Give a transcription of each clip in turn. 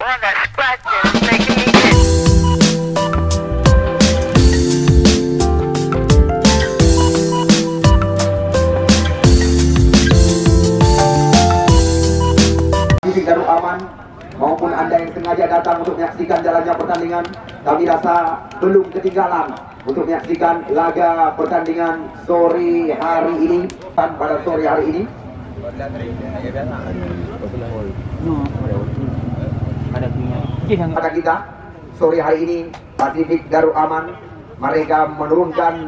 Boy, that scratching is making me itch. Darul Aman maupun Anda yang sengaja datang untuk menyaksikan jalannya pertandingan, kami rasa belum ketinggalan untuk menyaksikan laga pertandingan sore hari ini. Pada sore hari ini pada kita sore hari ini Pasifik Darul Aman mereka menurunkan.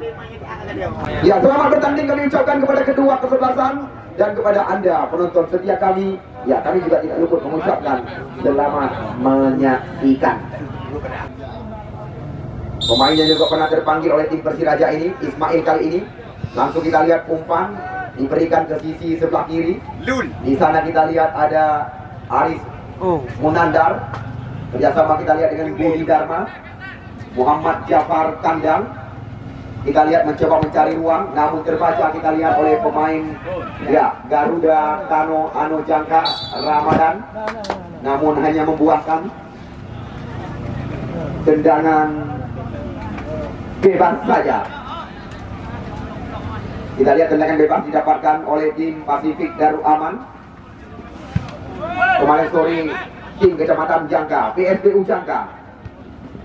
Ya, selamat bertanding kami ucapkan kepada kedua kesebelasan dan kepada Anda penonton setia kami. Ya, kami juga tidak luput mengucapkan selamat menyaksikan. Pemainnya juga pernah terpanggil oleh tim Persiraja ini, Ismail kali ini. Langsung kita lihat umpan diberikan ke sisi sebelah kiri. Di sana kita lihat ada Aris Munandar. Kerjasama kita lihat dengan Budi Dharma, Muhammad Jafar Kandang. Kita lihat mencoba mencari ruang, namun terbaca kita lihat oleh pemain ya Garuda Kano Ano Jangka Ramadan, namun hanya membuahkan tendangan bebas saja. Kita lihat tendangan bebas didapatkan oleh tim Pasifik Darul Aman. Kemarin sore tim Kecamatan Jangka, PSBU Jangka.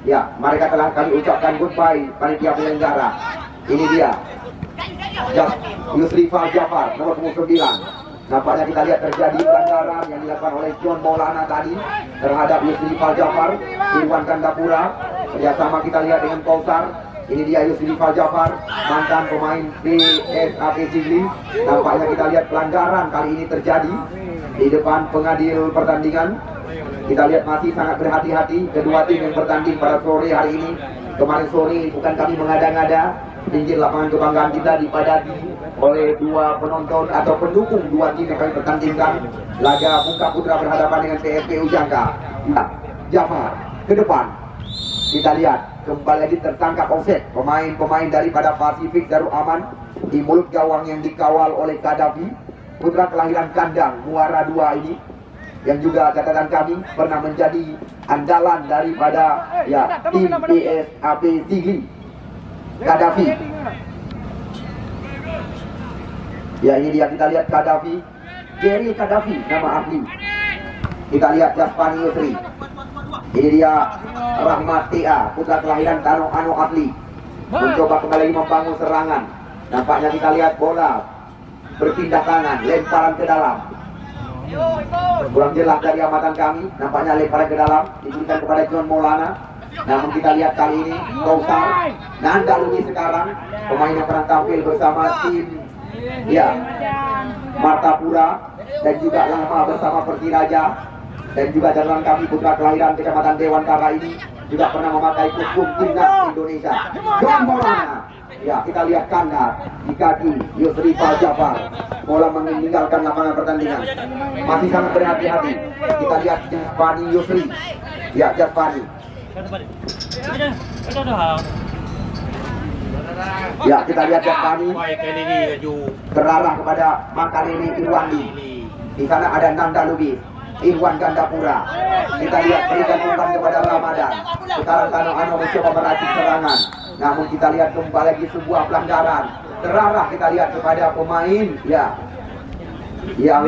Ya, mereka telah kami ucapkan goodbye panitia penyelenggara. Ini dia Yusrifal Jafar nomor 9. Nampaknya kita lihat terjadi pelanggaran yang dilakukan oleh John Maulana tadi terhadap Yusrifal Jafar, Irwan Gandapura. Kerjasama kita lihat dengan Kausar. Ini dia Yusrifal Jafar, mantan pemain PSAP Sigli. Nampaknya kita lihat pelanggaran kali ini terjadi di depan pengadil pertandingan. Kita lihat masih sangat berhati-hati kedua tim yang bertanding pada sore hari ini. Kemarin sore bukan kami mengada-ngada, pinggir lapangan kebanggaan kita dipadati oleh dua penonton atau pendukung dua tim yang kami pertandingkan. Laga Bungka Putra berhadapan dengan PSBU Jangka. Jafar ke depan. Kita lihat kembali lagi tertangkap offset pemain-pemain daripada Pasifik Darul Aman di mulut gawang yang dikawal oleh Kadafi, putra kelahiran Kandang Muara 2 ini, yang juga catatan kami pernah menjadi andalan daripada ya tim PSAP Sigli. Kadafi. Ya, ini dia, kita lihat Kadafi, Jerry Kadafi nama asli. Kita lihat Jaspani Yusri. Ini dia Rahmat Tia, putra kelahiran Kano Ano asli, mencoba kembali membangun serangan. Nampaknya kita lihat bola berpindah tangan, lemparan ke dalam. Kurang jelas dari amatan kami, nampaknya lemparan ke dalam diberikan kepada John Maulana. Namun kita lihat kali ini Kausar Nanda Luni sekarang pemain yang pernah tampil bersama tim ya Martapura dan juga lama bersama Persiraja, dan juga catatan kami putra kelahiran Kecamatan Dewan Kara ini juga pernah memakai kostum timnas Indonesia. John Maulana. Ya, kita lihat kandar di kaki Yusrifal Jafar. Bola meninggalkan lapangan pertandingan. Masih sangat berhati-hati. Kita lihat Jaspani Yusri. Ya, Jaspani. Ya, kita lihat Jaspani terarah kepada Makalini Irwandi. Di sana ada Nanda Lubis, Irwan Gandapura. Kita lihat berikan umpan kepada Ramadan. Sekarang Kano Ano mencoba meracik serangan, namun kita lihat kembali lagi sebuah pelanggaran. Terarah kita lihat kepada pemain ya yang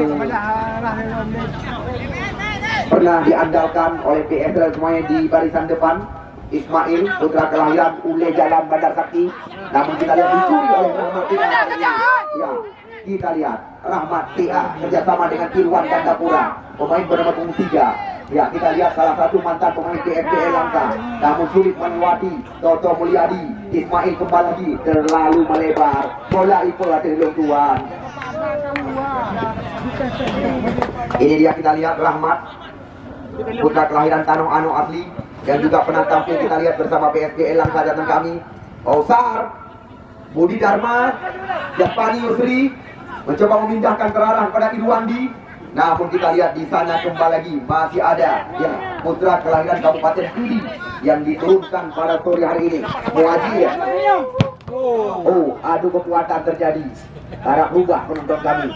pernah diandalkan oleh PSL semuanya di barisan depan. Ismail, putra kelahiran Ule Jalan Bandar Sakti, namun kita lihat dicuri oleh Rahmat Tia. Ya, kita lihat Rahmat Tia kerjasama dengan Irwan Gandapura, pemain bernama 3. Ya, kita lihat salah satu mantan pemain PSBL Langka, namun sulit melewati Toto Mulyadi. Ismail kembali lagi terlalu melebar, bola itu dari Tuan. Ini dia, kita lihat Rahmat, putra kelahiran Tanong Ano asli, yang juga pernah tampil kita lihat bersama PSBL Langka datang kami. Kausar, Budi Dharma, Jaspani Yusri mencoba memindahkan terarah pada Irwandi. Namun kita lihat di sana kembali lagi masih ada ya putra kelahiran Kabupaten Pidi yang diturunkan pada sore hari ini. Muajir. Oh, adu kekuatan terjadi. Harap rubah penonton kami.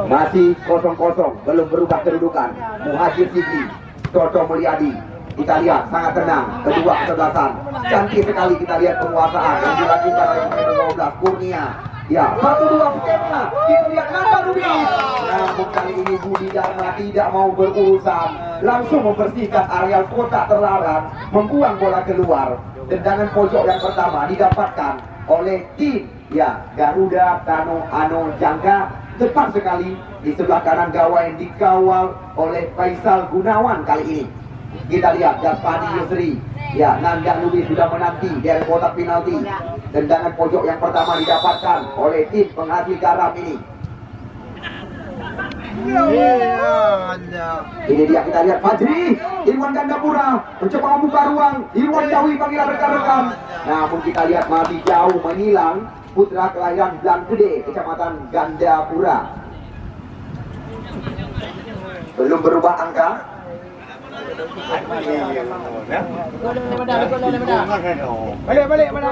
Masih 0-0, belum berubah kedudukan. Muhajir Sigli, Toto Mulyadi. Kita lihat sangat tenang, kedua kesebelasan. Cantik sekali kita lihat penguasaan yang dilakukan oleh pemain 12 Kurnia. Ya, 1-2 skema. Kita lihat Nanda Lubis. Namun kali ini Budi Dharma tidak mau berurusan, langsung membersihkan areal kotak terlarang, membuang bola keluar. Tendangan pojok yang pertama didapatkan oleh tim Garuda Tano Ano Jangka. Tepat sekali di sebelah kanan gawang yang dikawal oleh Faisal Gunawan kali ini. Kita lihat Jaspani Yusri. Nandang Lubis sudah menanti dari kotak penalti. Tendangan pojok yang pertama didapatkan oleh tim penghasil garam ini. Ini dia, kita lihat Fajri Irwan Gandapura mencoba membuka ruang. Irwan jauhi panggilan rekan-rekan. Namun kita lihat masih jauh menghilang. Putra kelahiran Blang Gede, Kecamatan Gandapura. Belum berubah angka.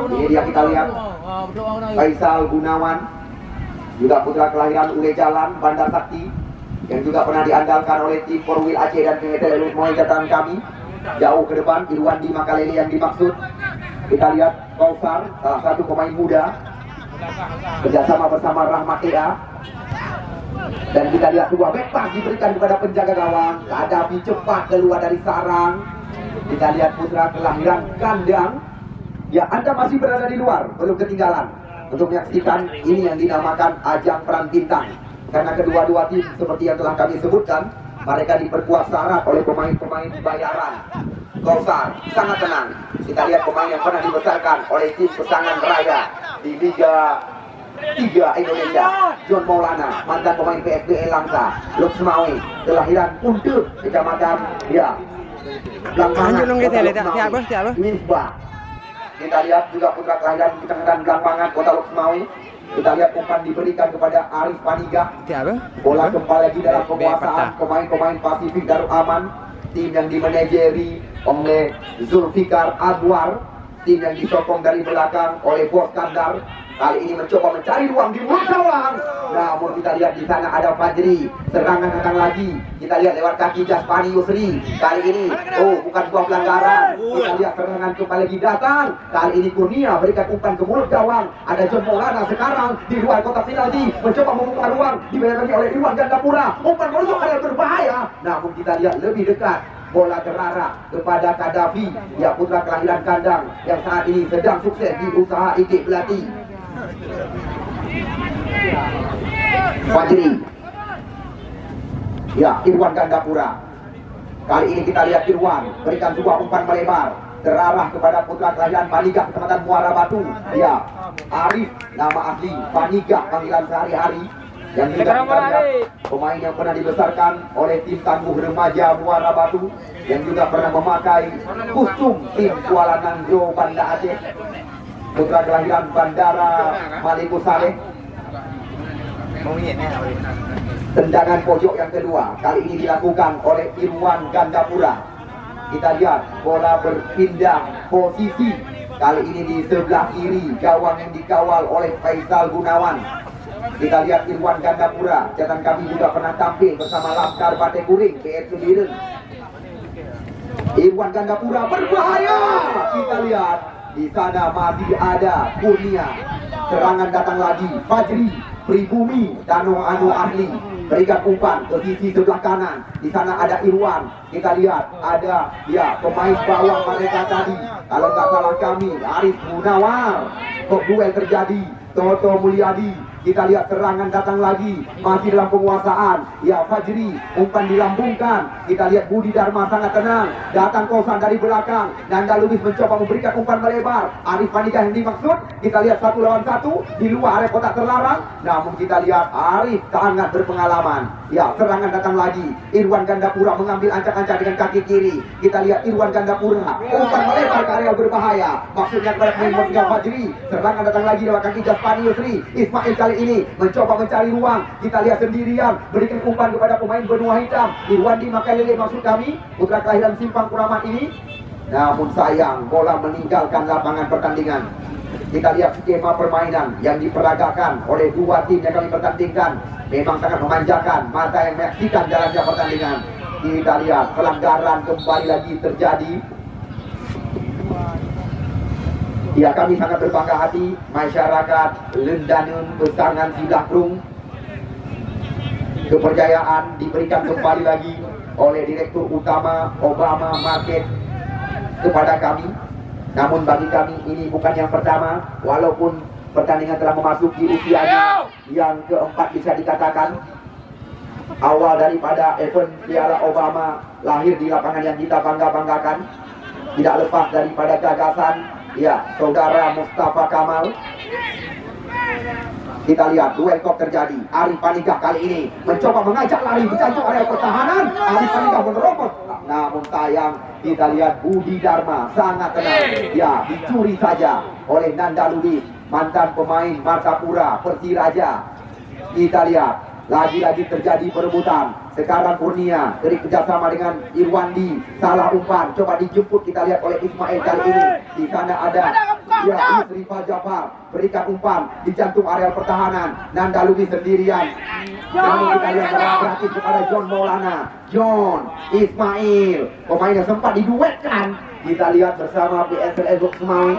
Ini dia, kita lihat Faisal Gunawan, juga putra kelahiran Ule Jalan, Bandar Sakti, yang juga pernah diandalkan oleh tim Porwil Aceh dan PNT Moy catatan kami. Jauh ke depan, Irwan di Makaleli yang dimaksud. Kita lihat Kausar, salah satu pemain muda, kerjasama bersama Rahmat Ea. Dan kita lihat sebuah bebas diberikan kepada penjaga gawang. Kadafi cepat keluar dari sarang. Kita lihat putra kelahiran Kandang. Anda masih berada di luar, belum ketinggalan untuk menyaksikan ini yang dinamakan ajang perang bintang. Karena kedua-dua tim seperti yang telah kami sebutkan, mereka diperkuat syarat oleh pemain-pemain bayaran. Kausar sangat tenang. Kita lihat pemain yang pernah dibesarkan oleh tim Pesangan Raya di Liga 3 Indonesia. John Maulana, mantan pemain PSBL Langsa. Luxmawi, kelahiran Puntur, Kecamatan Misbah. Kita lihat juga putra kelahiran Kecamatan Blambangan, Kota Luxmawi. Kita lihat umpan diberikan kepada Arif Paniga. Bola kembali lagi dalam penguasaan pemain-pemain Pasifik Darul Aman. Tim yang dimanajeri oleh Zulfikar Adwar. Tim yang disokong dari belakang oleh Bos Kandar. Kali ini mencoba mencari ruang di mulut gawang. Namun kita lihat di sana ada Fajri. Serangan datang lagi. Kita lihat lewat kaki Jaspani Yusri. Kali ini, bukan sebuah pelanggaran. Kita lihat serangan kembali lagi datang. Kali ini Kurnia berikan umpan ke mulut gawang. Ada John Maulana sekarang di luar kotak penalti. Mencoba membuka ruang. Dibayar lagi oleh Irwan Gandapura. Umpan menusuk area berbahaya. Namun kita lihat lebih dekat. Bola terarah kepada Kadafi, putra kelahiran Kandang yang saat ini sedang sukses di usaha Ikik Belati. Fajri, Irwan Gandapura. Kali ini kita lihat Irwan berikan sebuah umpan melebar terarah kepada putra kelahiran Panigah, Kecamatan Muara Batu. Arif, nama asli Panigah, panggilan sehari-hari. Yang juga kita lihat pemain yang pernah dibesarkan oleh tim tangguh remaja Muara Batu, yang juga pernah memakai kostum tim Kuala Nangjo Banda Aceh. Putra kelahiran Bandara Maliku Saleh. Tendangan pojok yang kedua kali ini dilakukan oleh Irwan Gandapura. Kita lihat bola berpindah posisi. Kali ini di sebelah kiri gawang yang dikawal oleh Faisal Gunawan. Kita lihat Irwan Gandapura, catatan kami juga pernah tampil bersama Laskar Bate Kuring, PS Sudirun. Irwan Gandapura berbahaya. Kita lihat di sana masih ada Kurnia. Serangan datang lagi. Fajri, Pribumi, Dano Anu Ahli berikan umpan ke sisi sebelah kanan. Di sana ada Irwan. Kita lihat ada pemain bawah mereka tadi. Kalau nggak salah kami, Arif Munawar. Kok duel terjadi. Toto Mulyadi. Kita lihat serangan datang lagi. Masih dalam penguasaan. Fajri, umpan dilambungkan. Kita lihat Budi Dharma sangat tenang. Datang Kosan dari belakang. Nanda Lubis mencoba memberikan umpan melebar. Arif Panikah yang dimaksud. Kita lihat 1 lawan 1 di luar area kotak terlarang. Namun kita lihat Arif sangat berpengalaman. Serangan datang lagi. Irwan Gandapura mengambil ancak-ancak dengan kaki kiri. Kita lihat Irwan Gandapura. Umpan melebar ke area berbahaya. Maksudnya kepada pemain Fajri. Serangan datang lagi lewat kaki Jaspani Yusri. Ismail kali ini mencoba mencari ruang. Kita lihat sendirian berikan umpan kepada pemain benua hitam. Irwan di Makalele maksud kami, putra kelahiran Simpang Kuramat ini. Namun sayang bola meninggalkan lapangan pertandingan. Kita lihat skema permainan yang diperagakan oleh dua tim yang kami pertandingkan. memang sangat memanjakan mata yang menyaksikan jalannya pertandingan. Kita lihat pelanggaran kembali lagi terjadi. Ya, kami sangat berbangga hati masyarakat Lendanun Besangan Sidakrung. Kepercayaan diberikan kembali lagi oleh Direktur Utama Obama Market kepada kami. Namun bagi kami ini bukan yang pertama, walaupun pertandingan telah memasuki usianya yang keempat bisa dikatakan. Awal daripada event Piala Obama lahir di lapangan yang kita bangga-banggakan, tidak lepas daripada gagasan ya saudara Mustafa Kamal. Kita lihat duel kok terjadi. Arif Paningkah kali ini mencoba mengajak lari berjantung area pertahanan. Arif Paningkah menerobos, namun sayang kita lihat Budi Dharma sangat tenang. Ya, dicuri saja oleh Nanda Lubis, mantan pemain Martapura Persiraja. Kita lihat lagi-lagi terjadi perebutan. Sekarang Kurnia dari kerjasama dengan Irwandi, salah umpan, coba dijemput kita lihat oleh Ismail kali ini. Di sana ada ya Rifa Jafar, berikan umpan di jantung area pertahanan. Nanda Lubis sendirian. Namun kita lihat gratis kepada John Maulana. John Ismail, pemain yang sempat diduetkan. Kita lihat bersama PSLS Semawi.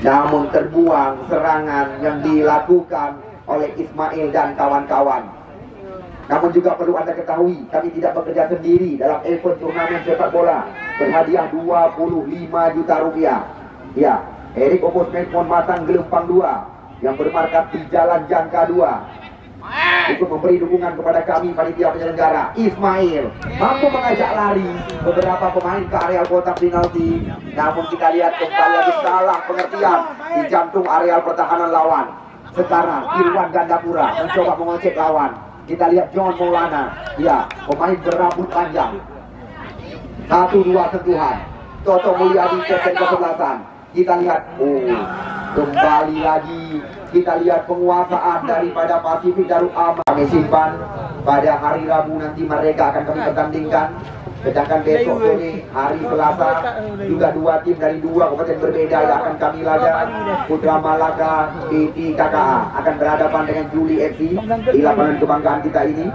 Namun terbuang serangan yang dilakukan oleh Ismail dan kawan-kawan. Namun juga perlu Anda ketahui, kami tidak bekerja sendiri dalam event turnamen sepak bola berhadiah 25 juta rupiah. Ya, Erik Opus Medmon Matang Gelempang 2 yang bermarkas di Jalan Jangka 2 ikut memberi dukungan kepada kami panitia penyelenggara. Ismail mampu mengajak lari beberapa pemain ke areal kotak penalti. Namun kita lihat kembali lagi salah pengertian di jantung areal pertahanan lawan. Sekarang Irwan Gandapura mencoba mengocek lawan. Kita lihat John Maulana, ya pemain berambut panjang. 1-2 sentuhan. Toto Mulyadi captain kesebelasan. Kita lihat, kembali lagi kita lihat penguasaan daripada Pasifik Darul Aman. Kami simpan pada hari Rabu nanti mereka akan kami pertandingkan. Sedangkan besok sore hari Selasa juga 2 tim dari 2 kabupaten berbeda yang akan kami laga. Putra Malaka PT KKA akan berhadapan dengan Juli FC di lapangan kebanggaan kita ini.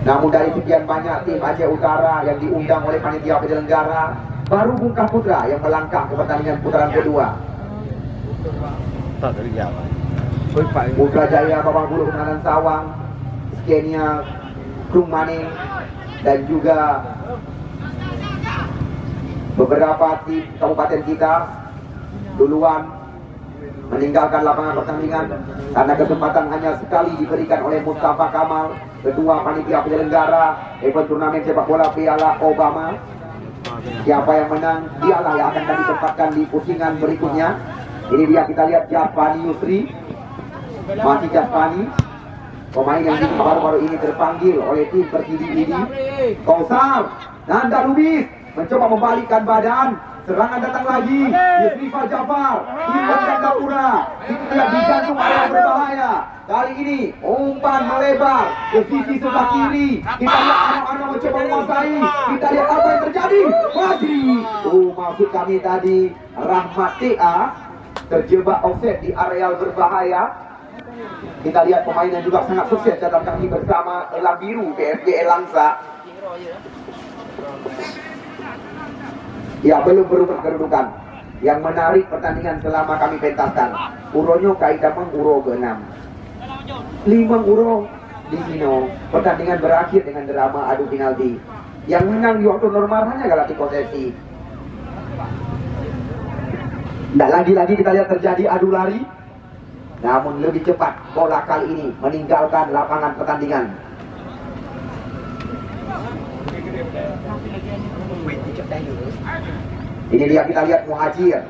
Namun dari sekian banyak tim Aceh Utara yang diundang oleh panitia penyelenggara, baru Bungkah Putra yang melangkah ke pertandingan putaran kedua. Putra Jaya Babang Bulu Kemenangan Sawang, Skenia Krung Maning, dan juga beberapa tim kabupaten kita duluan meninggalkan lapangan pertandingan karena kesempatan hanya sekali diberikan oleh Mustafa Kamal, ketua panitia penyelenggara event turnamen sepak bola Piala Obama. Siapa yang menang, dialah yang akan kami tempatkan di pusingan berikutnya. Ini dia, kita lihat Jaspani Yusri, masih Jaspani, pemain yang baru-baru ini terpanggil oleh tim Persidi ini. Kausar, Nanda Lubis mencoba membalikkan badan. Serangan datang lagi. Yusrifa Jafar, Irwan Gandapura. Kita di jantung area berbahaya. Kali ini umpan melebar ke sisi sebelah kiri. Kita lihat Ano mencoba menguasai. Kita lihat apa yang terjadi. Fajri. Maksud kami tadi Rahmat TA terjebak offset di areal berbahaya. Kita lihat pemain yang juga sangat sukses datang kami bersama Elang Biru PFG Elangsa. Ya, belum berubah kedudukan. Yang menarik pertandingan selama kami pentaskan, Uronyo Kaidamang Uro ke-6 5 Uro di Mino. Pertandingan berakhir dengan drama adu penalti. Yang menang di waktu normal hanya Galati Posesi. Dan lagi-lagi kita lihat terjadi adu lari. Namun lebih cepat bola kali ini meninggalkan lapangan pertandingan. Ini dia, kita lihat Muhajir.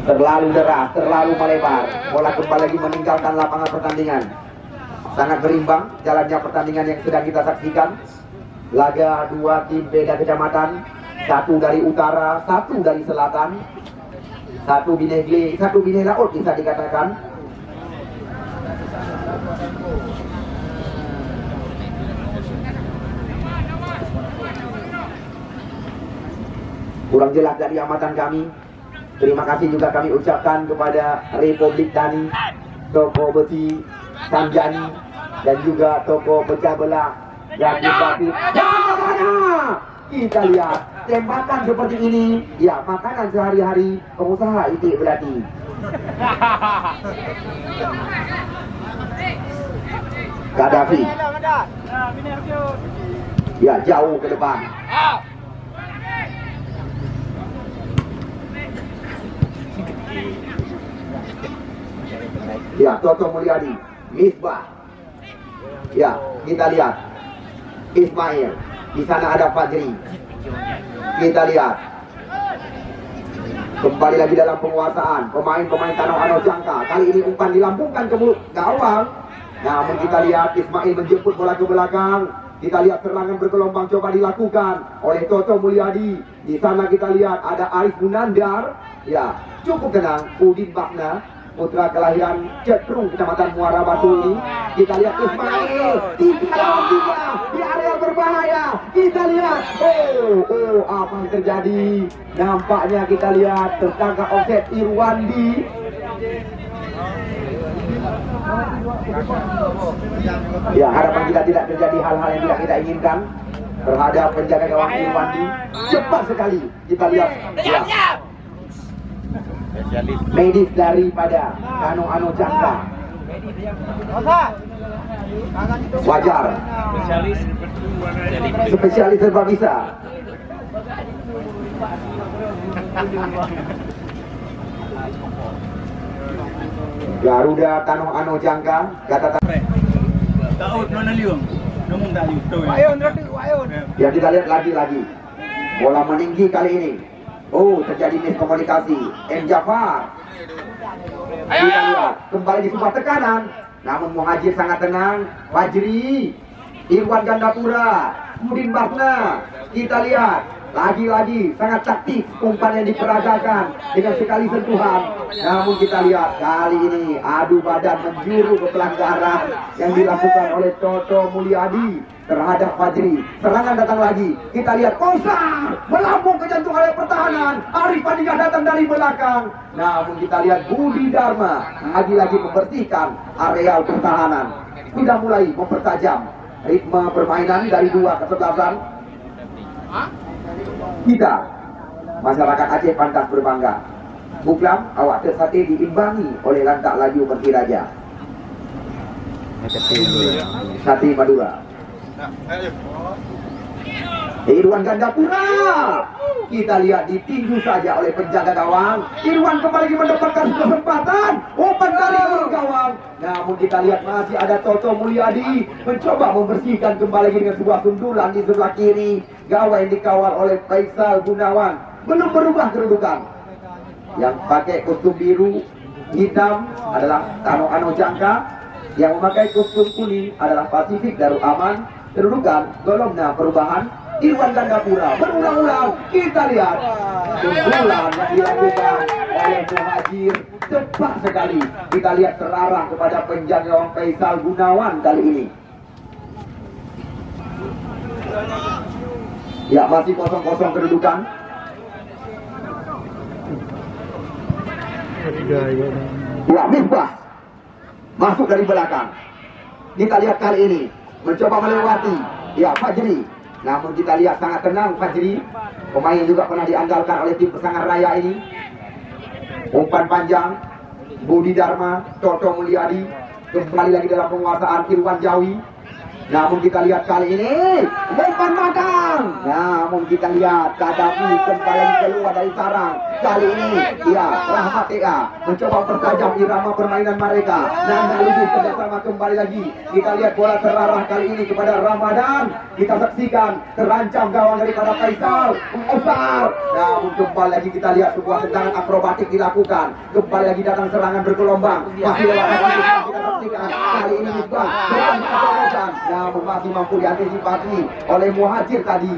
Terlalu deras, terlalu melebar. Bola kembali lagi meninggalkan lapangan pertandingan. Sangat berimbang jalannya pertandingan yang sedang kita saksikan. Laga 2 tim beda kecamatan, 1 dari utara, 1 dari selatan. 1 Binegli, 1 Bineh Laut bisa dikatakan. Kurang jelas dari amatan kami. Terima kasih juga kami ucapkan kepada Republik Dani, toko besi Sanjani, dan juga toko pecah belah Yakub Bakti. Kita lihat tembakan seperti ini, ya makanan sehari-hari pengusaha itik belati. Gaddafi, ya jauh ke depan. Ya, Toto Mulyadi, Misbah. Ya, kita lihat Ismail. Di sana ada Fajri. Kita lihat kembali lagi dalam penguasaan pemain-pemain Tano Ano Jangka. Kali ini umpan dilambungkan ke mulut gawang. Namun kita lihat Ismail menjemput bola ke belakang. Kita lihat serangan bergelombang coba dilakukan oleh Toto Mulyadi. Di sana kita lihat ada Arif Munandar. Ya, cukup tenang. Udin Bakna, putra kelahiran Cetrung, Kecamatan Muara Batu ini. Kita lihat Ismail 3 di area berbahaya. Kita lihat, apa yang terjadi? Nampaknya kita lihat tertangkap offset Irwandi. Ya, harapan kita tidak terjadi hal-hal yang tidak kita inginkan terhadap penjaga gawang Irwandi. Cepat sekali kita lihat. Ya. Medis daripada Tano Ano Jangka. Wajar. Spesialis serba bisa. Garuda Tano Ano Jangka kata ya, kita lihat lagi bola meninggi kali ini. Terjadi miskomunikasi. M. Jafar. Kita lihat kembali di sebuah tekanan. Namun Muhajir sangat tenang. Fajri, Irwan Gandapura, Udin Bakna. Kita lihat lagi-lagi sangat taktis umpan yang diperagakan dengan sekali sentuhan. Namun kita lihat kali ini adu badan menjuru ke pelanggaran yang dilakukan oleh Toto Mulyadi terhadap Fajri. Serangan datang lagi. Kita lihat Kosar melambung ke jantung oleh pertahanan. Arif Paningah datang dari belakang. Namun kita lihat Budi Dharma lagi-lagi membersihkan area pertahanan. Sudah mulai mempertajam ritme permainan dari 2 kesebelasan. Kita masyarakat Aceh pantas berbangga. Buklam awak tersate diimbangi oleh lantak laju Persiraja. Sate Madura. Irwan Gandapura. Kita lihat ditinju saja oleh penjaga gawang. Irwan kembali mendapatkan kesempatan umpan dari gawang. Namun kita lihat masih ada Toto Mulyadi mencoba membersihkan kembali dengan sebuah sundulan di sebelah kiri. Gawang yang dikawal oleh Faisal Gunawan belum berubah kedudukan. Yang pakai kostum biru hitam adalah Tano Ano Jangka. Yang memakai kostum kuning adalah Pasifik Darul Aman. Kedudukan golongnya perubahan. Irwan Gandapura berulang-ulang. Kita lihat sundulan yang dilakukan oleh Muhajir cepat sekali. Kita lihat terarah kepada penjaga gawang Faisal Gunawan kali ini. Ya, masih kosong-kosong kedudukan. Ya, Misbah masuk dari belakang. Kita lihat kali ini mencoba melewati. Ya, Fajri. Namun kita lihat sangat tenang Fajri. Pemain yang juga pernah diandalkan oleh tim Pesangar Raya ini. Umpan panjang Budi Dharma, Toto Mulyadi. Kembali lagi dalam penguasaan Irwan Jawi. Namun kita lihat kali ini umpan matang. Namun kita lihat Gaddafi kembali keluar dari sarang. Kali ini ya Rahmat Ea mencoba mempertajam irama permainan mereka. Nanda Lubis kerjasama kembali lagi. Kita lihat bola terarah kali ini kepada Ramadan. Kita saksikan terancam gawang daripada Faisal Osar. Namun kembali lagi kita lihat sebuah tendangan akrobatik dilakukan. Kembali lagi datang serangan bergelombang. Masih lewat kita saksikan kali ini Misbah namun masih mampu diantisipasi oleh Muhajir tadi.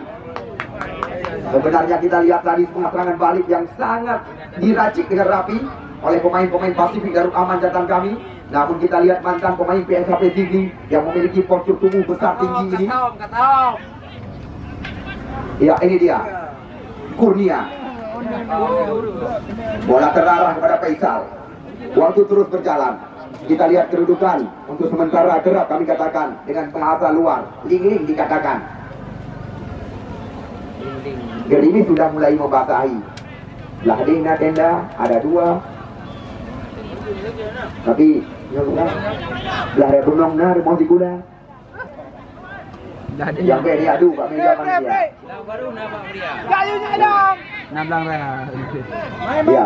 Sebenarnya kita lihat tadi serangan balik yang sangat diracik dengan rapi oleh pemain-pemain Pasifik Darul Aman Jatan kami. Namun kita lihat mantan pemain PSHP Tinggi yang memiliki postur tubuh besar tinggi ini. Ya, ini dia Kurnia. Bola terarah kepada Faisal. Waktu terus berjalan. Kita lihat kedudukan untuk sementara kerap kami katakan dengan bahasa luar, ling-ling dikatakan. Gerimis sudah mulai membasahi. Belah dina tenda ada 2. Tapi belah gunung na mau diguna. Yang beri adu Pak meja manusia. Kayunya dong. Nablang lah. Ya,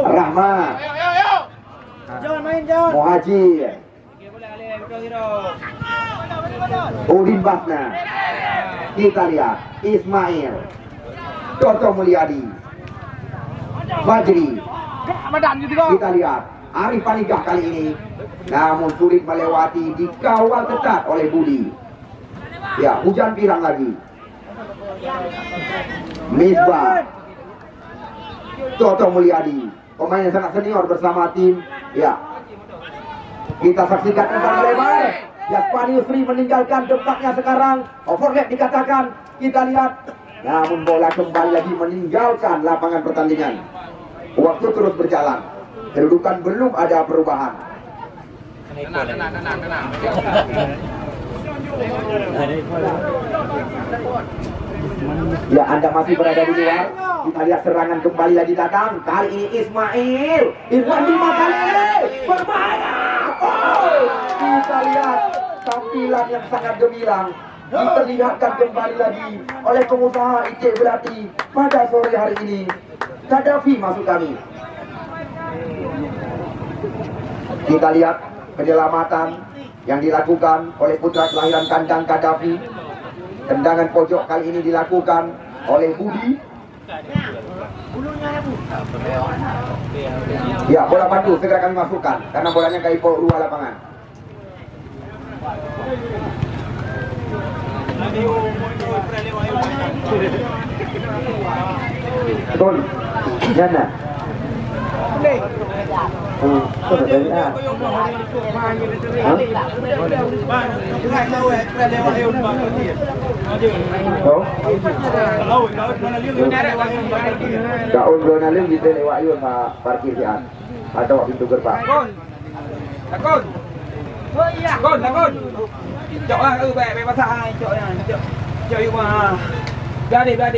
Rahma. John main John. Mohajir. Udin Basna. Kita lihat Ismail. Toto Mulyadi. Fajri. Kita lihat Arif Panigah kali ini. Namun sulit melewati, dikawal ketat oleh Budi. Ya, hujan pirang lagi. Misbah. Toto Mulyadi. Pemain yang sangat senior bersama tim. Ya. Kita saksikan kembali lebar. Yaspani Yusri meninggalkan tempatnya sekarang. Overlap dikatakan. Kita lihat. Namun bola kembali lagi meninggalkan lapangan pertandingan. Waktu terus berjalan. Kedudukan belum ada perubahan. Ya, Anda masih berada di luar. Kita lihat serangan kembali lagi datang. Kali ini Ismail. Irwan 5 kali ini berbahaya. Oh, kita lihat tampilan yang sangat gemilang diperlihatkan kembali lagi oleh pengusaha IC Belati pada sore hari ini. Gaddafi masuk kami. Kita lihat penyelamatan yang dilakukan oleh putra kelahiran kandang Gaddafi. Tendangan pojok kali ini dilakukan oleh Budi. Ya, bola pandu segera kami masukkan karena bolanya ke luar lapangan. Betul. Jana. Daun donalim di lewat yun parkir sian atau pintu gerbang. Takon. Takon. Chọn là bè basa hai chọn yêu mà ra đi bà.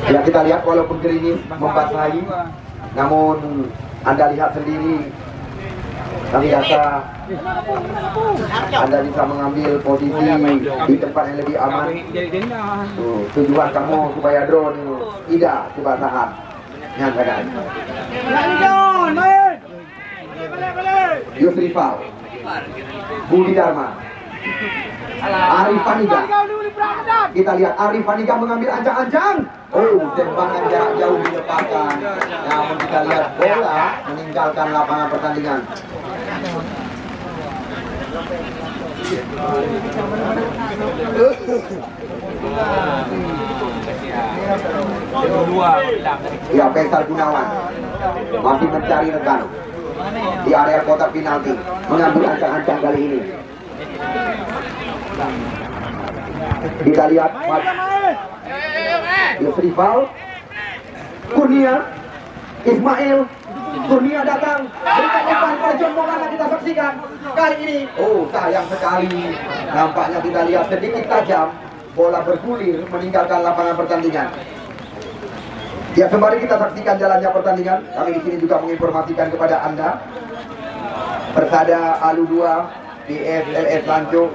Ya, kita lihat walaupun gerimis membasahi, namun Anda lihat sendiri kami rasa Anda bisa mengambil posisi di tempat yang lebih aman. Tujuan kamu supaya drone tidak kebasahan. Yang keadaan. Yusri Fal, Budi Dharma, Arif Paniga. Kita lihat Arif Paniga mengambil ancang-ancang. Oh, tembakan jarak jauh dilepaskan. Namun kita lihat bola meninggalkan lapangan pertandingan. Ya, Faisal Gunawan masih mencari rekan di area kotak penalti, mengambil ancang-ancang kali ini. Kita lihat Yusri Fal, Kurnia, Ismail, Kurnia datang, berikan umpan pada John Maulana, kita saksikan kali ini. Oh, sayang sekali, nampaknya kita lihat sedikit tajam, bola bergulir meninggalkan lapangan pertandingan. Ya, sembari kita saksikan jalannya pertandingan, kami di sini juga menginformasikan kepada Anda Persada Alu 2, PSLS Lanco,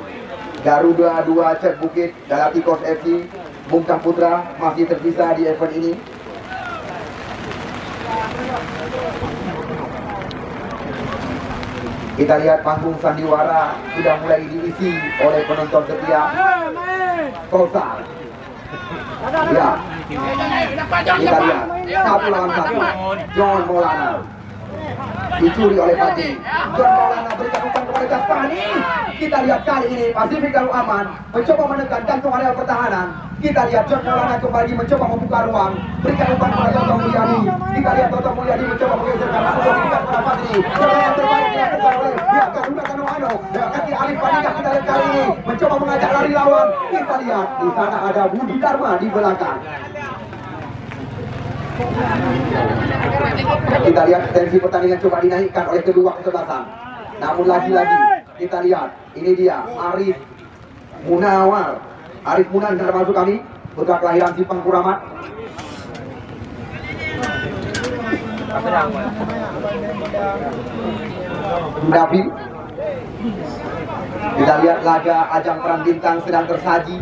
Garuda 2 Cek Bukit, Galatikos FC, Bungkam Putra masih tersisa di event ini. Kita lihat panggung sandiwara sudah mulai diisi oleh penonton setia. Kosar. Ya. Kita lihat 1 lawan 1. John Maulana dicuri oleh Fati. John Maulana berikan umpan kepada Jaspani. Kita lihat kali ini Pasifik Galuh Aman mencoba menekan kantung area pertahanan. Kita lihat John Maulana kembali mencoba membuka ruang, berikan umpan kepada Toto Mulyadi. Kita lihat Toto Mulyadi mencoba menggeserkan langsung berikan kepada Fadli. Coba yang terbaik dilakukan oleh Garuda Kanoano. Kaki Arif Paniga kita lihat kali ini mencoba mengajak lari lawan. Kita lihat di sana ada Budi Dharma di belakang. Kita lihat tensi pertandingan coba dinaikkan oleh kedua kesebelasan. Namun lagi-lagi kita lihat, ini dia Arif Munawar. Arif Munawar termasuk kami, putra kelahiran Simpang Kuramat. Davi. Kita lihat laga ajang perang bintang sedang tersaji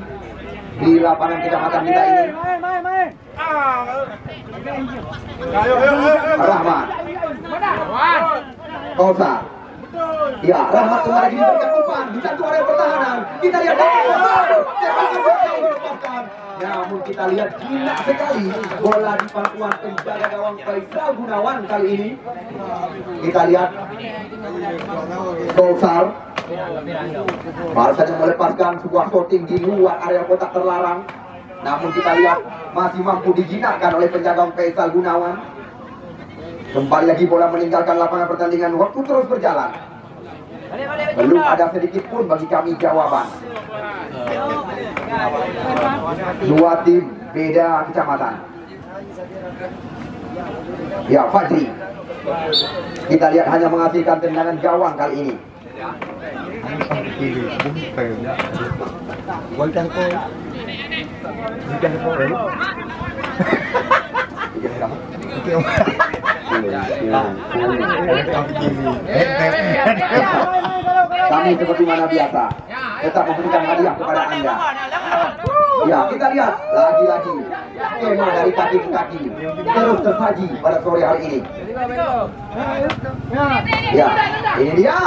di lapangan kecamatan kita ini. Rahmat, Kausar. Ya, Rahmat kembali diberikan umpan di satu area pertahanan. Kita lihat namun kita lihat jinak sekali bola di pangkuan penjaga gawang Faisal Gunawan kali ini. Kita lihat Kausar baru saja melepaskan sebuah shooting di luar area kotak terlarang. Namun kita lihat masih mampu dijinakkan oleh penjaga gawang Faisal Gunawan. Kembali lagi bola meninggalkan lapangan pertandingan. Waktu terus berjalan. Belum ada sedikit pun bagi kami jawaban. Dua tim beda kecamatan. Ya, Fajri. Kita lihat hanya menghasilkan tendangan gawang kali ini. Kami seperti mana biasa tetap memberikan hadiah kepada Anda. Ya, kita lihat lagi-lagi skema dari kaki ke kaki terus tersaji pada sore hari ini. Ya, ini dia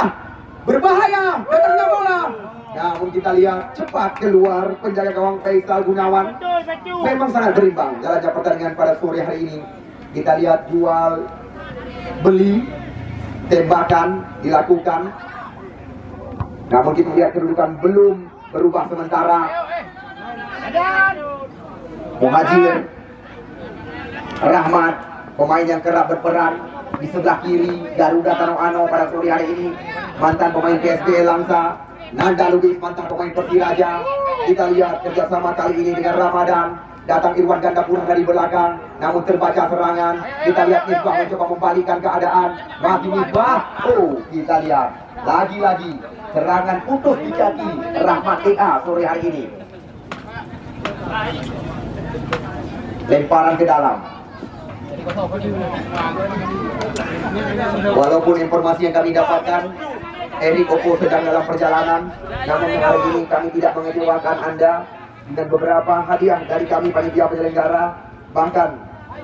berbahaya datangnya bola. Namun kita lihat cepat keluar penjaga gawang Faisal Gunawan. Memang sangat berimbang jalannya pertandingan pada sore hari ini. Kita lihat jual beli tembakan dilakukan. Namun kita lihat kedudukan belum berubah sementara. Muhajir Rahmat, pemain yang kerap berperan di sebelah kiri Garuda Tanoano pada sore hari ini. Mantan pemain PSBL Langsa. Nanda Lubis, mantan pemain Persiraja. Kita lihat kerjasama kali ini dengan Ramadan. Datang Irwan Gandapura dari belakang, namun terbaca serangan. Kita lihat Misbah mencoba membalikan keadaan. Masih Misbah. Oh, kita lihat lagi-lagi serangan putus di kaki Rahmat EA sore hari ini. Lemparan ke dalam. Walaupun informasi yang kami dapatkan, Erik Opo sedang dalam perjalanan, namun hari ini kami tidak mengecewakan Anda dengan beberapa hadiah dari kami panitia penyelenggara. Bahkan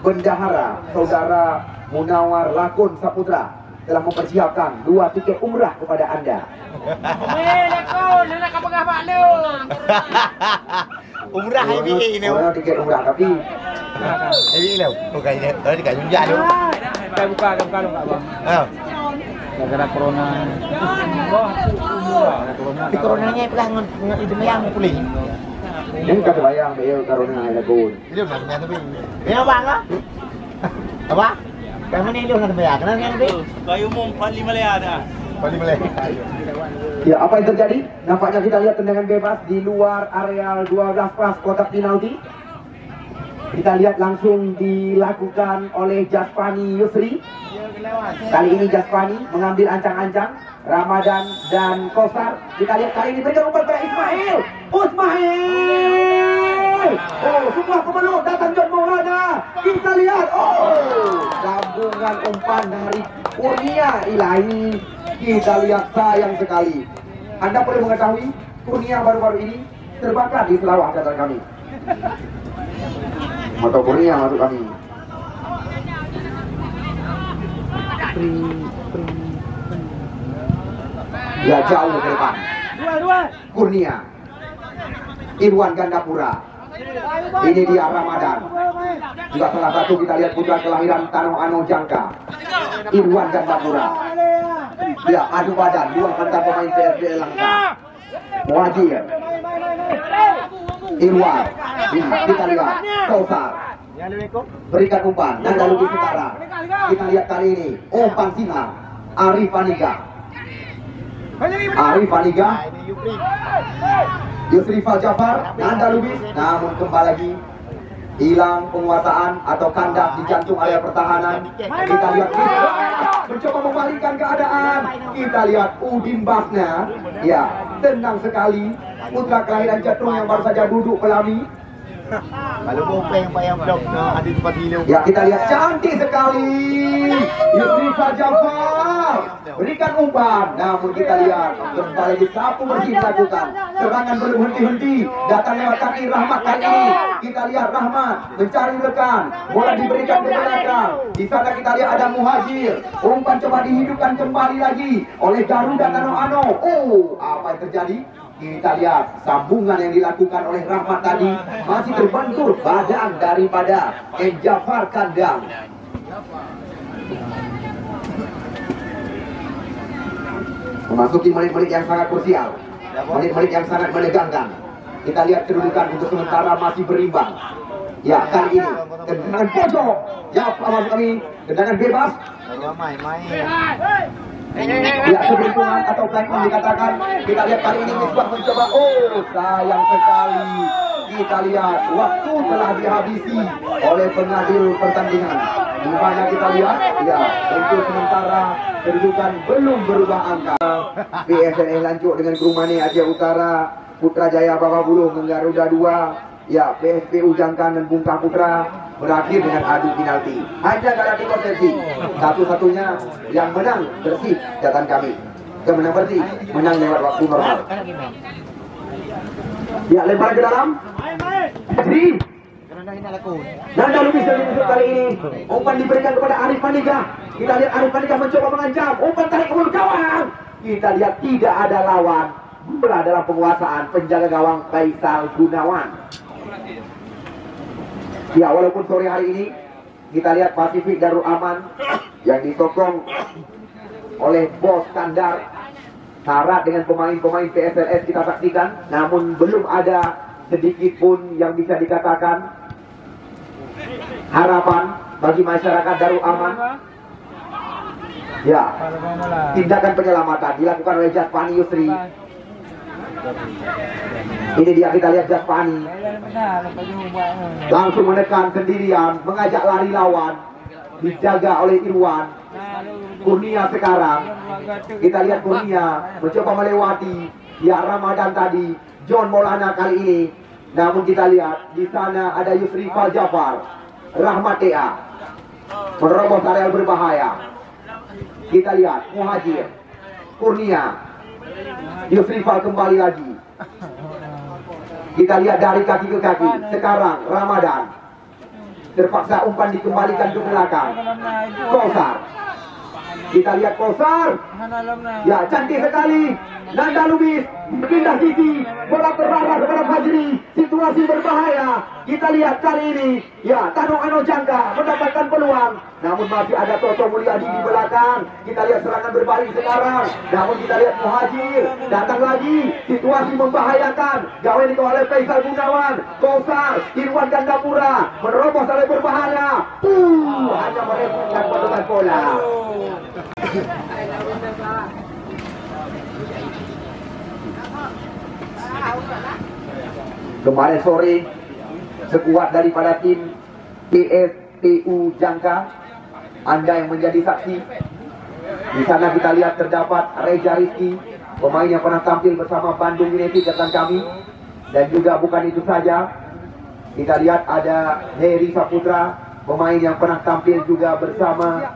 bendahara saudara Munawar Lakun Saputra telah mempersiapkan 2 tiket umrah kepada Anda. Umrah ini tiket umrah, tapi ini đâu bukan ini tadi kayak junja dulu. Kita buka dong Kak Bang. Gara-gara corona. Di coronanya pelah itu yang pulih. ini kan bayang beliau karena ada gun. Ini udah tapi. Ini apa enggak? Apa? Kamu ini udah bayar kan nanti? Bayu umum 45 lea ada. Ya, apa yang terjadi? Nampaknya kita lihat tendangan bebas di luar areal 12 pas kotak penalti. Kita lihat langsung dilakukan oleh Jaspani Yusri. Kali ini Jaspani mengambil ancang-ancang Ramadan dan Kausar. Kita lihat kali ini berikan umpan pada Ismail. Oh, semua pemeluk datang John Maulana. Kita lihat, gabungan umpan dari Kurnia Ilahi. Kita lihat sayang sekali. Anda perlu mengetahui Kurnia baru-baru ini terbakar di Selawah kata kami. Motor Kurnia masuk kami. Ya jauh ke depan. Kurnia, Irwan Gandapura. Ini dia Ramadan. Juga salah satu kita lihat putra kelahiran Tanoano Jangka, Irwan Gandapura. Ya adu badan dua mantan pemain PSBL Langsa. Muhajir, Irwan. Kita lihat Kausar. Berikan umpan Nanda Lubis Utara. Kita lihat kali ini umpan sinar Arif Aniga. Yusri Faljafar, Nanda Lubis. Namun kembali lagi hilang penguasaan atau kandas di jantung area pertahanan. Kita lihat mencoba membalikkan keadaan. Kita lihat Udin Basna, ya tenang sekali. Putra kelahiran Jatrung yang baru saja duduk pelami. Kalau bopeng payah blok ada tempat gila. Ya kita lihat cantik sekali Yusrifal Jafar berikan umpan, namun kita lihat kembali lagi sapu bersih dilakukan. Serangan belum henti-henti, datang lewat kaki Rahmat kali ini. Kita lihat Rahmat mencari rekan, bola diberikan ke belakang. Di sana kita lihat ada Muhajir, umpan coba dihidupkan kembali lagi oleh Garuda Ano. Oh, apa yang terjadi? Kita lihat sambungan yang dilakukan oleh Rahmat tadi masih terbentur badan daripada Jafar kandang. Memasuki menit-menit yang sangat krusial, menit-menit yang sangat menegangkan. Kita lihat kedudukan untuk sementara masih berimbang. Ya, kali ini tendangan pojok. Ya, maksud kami tendangan bebas. Main. Ya, keberuntungan atau flanking dikatakan. Kita lihat kali ini Misbah mencoba. Oh, sayang sekali. Kita lihat waktu telah dihabisi oleh pengadil pertandingan. Di mana kita lihat, ya, untuk sementara kedudukan belum berubah angka. PSNS Lancuk dengan Grumane Aceh Utara, Putrajaya Bababuluh Garuda 2. Ya, PSPU Jangkan dan Bungkah Putra berakhir dengan adu penalti. Hanya Galati Konsesi satu-satunya yang menang bersih catatan kami. Yang menang bersih, menang lewat waktu normal. Ya, lempar ke dalam. Dan lalu bisa dimusuk kali ini. Umpan diberikan kepada Arif Maniga. Kita lihat Arif Maniga mencoba mengancam. Umpan tarik ke gawang. Kita lihat tidak ada lawan. Bola dalam penguasaan penjaga gawang Faisal Gunawan. Ya, walaupun sore hari ini kita lihat Pasifik Darul Aman yang disokong oleh Bos Kandar syarat dengan pemain-pemain PSLS kita saksikan, namun belum ada sedikit pun yang bisa dikatakan harapan bagi masyarakat Darul Aman. Ya, tindakan penyelamatan dilakukan oleh Jasfani Yusri. Ini dia, kita lihat Jasfani langsung menekan sendirian, mengajak lari lawan, dijaga oleh Irwan. Kurnia sekarang, kita lihat Kurnia mencoba melewati ya Ramadan tadi, John Maulana kali ini. Namun kita lihat di sana ada Yusrifal Jafar, Rahmat Tea menerobos area berbahaya. Kita lihat Muhajir, Kurnia, Yusrifal kembali lagi. Kita lihat dari kaki ke kaki. Sekarang Ramadan terpaksa umpan dikembalikan ke belakang. Kosar. Kita lihat Kosar. Ya, cantik sekali. Nanda Lubis berpindah sisi, bola terarah kepada Fajri. Situasi berbahaya. Kita lihat kali ini, ya, Tano Ano Jangka mendapatkan peluang, namun masih ada Toto Mulyadi di belakang. Kita lihat serangan berbalik sekarang, namun kita lihat Muhajir datang lagi. Situasi membahayakan. Gawai dikawal oleh Faisal Gunawan. Kosar, Irwan Gandapura menerobos area berbahaya. Hanya merebutkan potongan bola. Kemarin sore sekuat daripada tim PSPU Jangka, Anda yang menjadi saksi. Di sana kita lihat terdapat Reza Rizky, pemain yang pernah tampil bersama Bandung United catatan kami. Dan juga bukan itu saja, kita lihat ada Heri Saputra, pemain yang pernah tampil juga bersama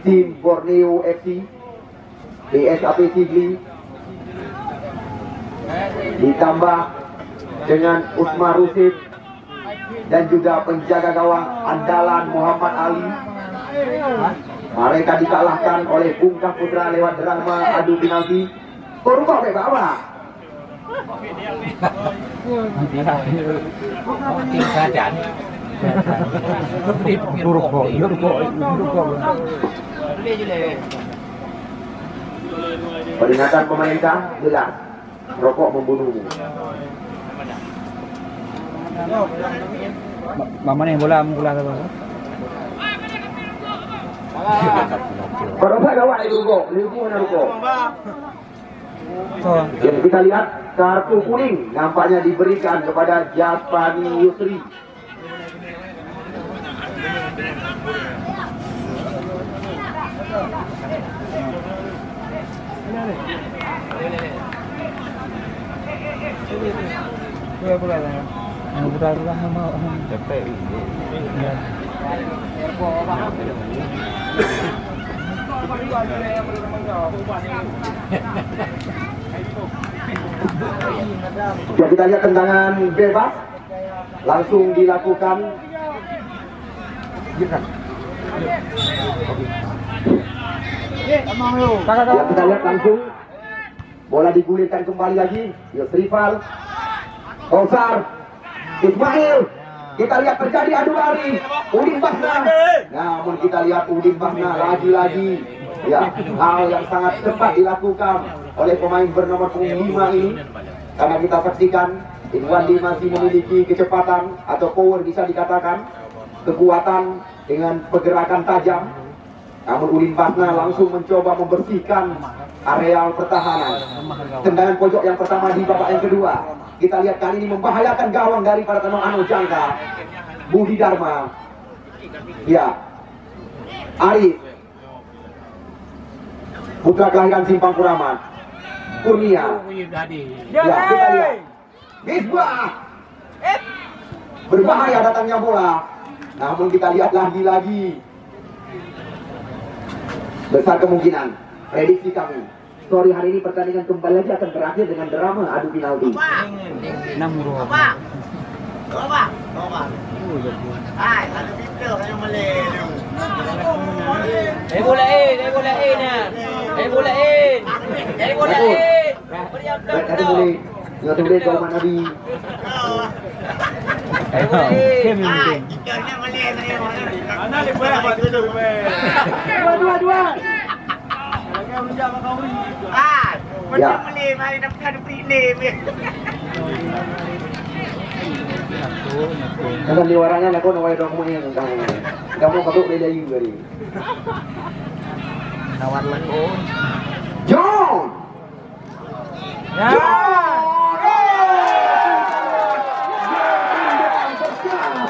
tim Borneo FC, PSAP Sigli. Ditambah dengan Usmar Rusid dan juga penjaga gawang andalan Muhammad Ali. Mereka dikalahkan oleh Bungkah Putra lewat drama adu penalti. Korupok ke bawah. Peringatan pemerintah jelas. Rokok membunuhmu. Mana yang bola ke bawah? Kalau saya gawat itu rokok, liu mana rokok? Jadi kita lihat kartu kuning nampaknya diberikan kepada Jasfani Yusri. Ya, kita lihat tendangan bebas langsung dilakukan. Ya, kita lihat langsung bola digulirkan kembali lagi. Yos rival Kausar Ismail. Kita lihat terjadi adu lari Udin Basna. Namun kita lihat Udin Basna lagi-lagi, ya, hal yang sangat cepat dilakukan oleh pemain bernomor 5 ini. Karena kita saksikan Irwandi masih memiliki kecepatan atau power, bisa dikatakan kekuatan dengan pergerakan tajam. Namun Udin Basna langsung mencoba membersihkan areal pertahanan. Tendangan pojok yang pertama di babak yang kedua. Kita lihat kali ini membahayakan gawang daripada Tanong Ano Jangka. Budi Dharma. Ya. Arif. Putra kelahiran Simpang Kuramat. Kurnia. Ya, kita lihat. Misbah. Berbahaya datangnya bola. Namun kita lihat lagi-lagi. Besar kemungkinan. Prediksi kami, sore hari ini pertandingan kembali lagi akan berakhir dengan drama adu penalti. Dengan liwarannya aku nawai dong punya kamu kaduk beda juga nih. Nawar lagi. John.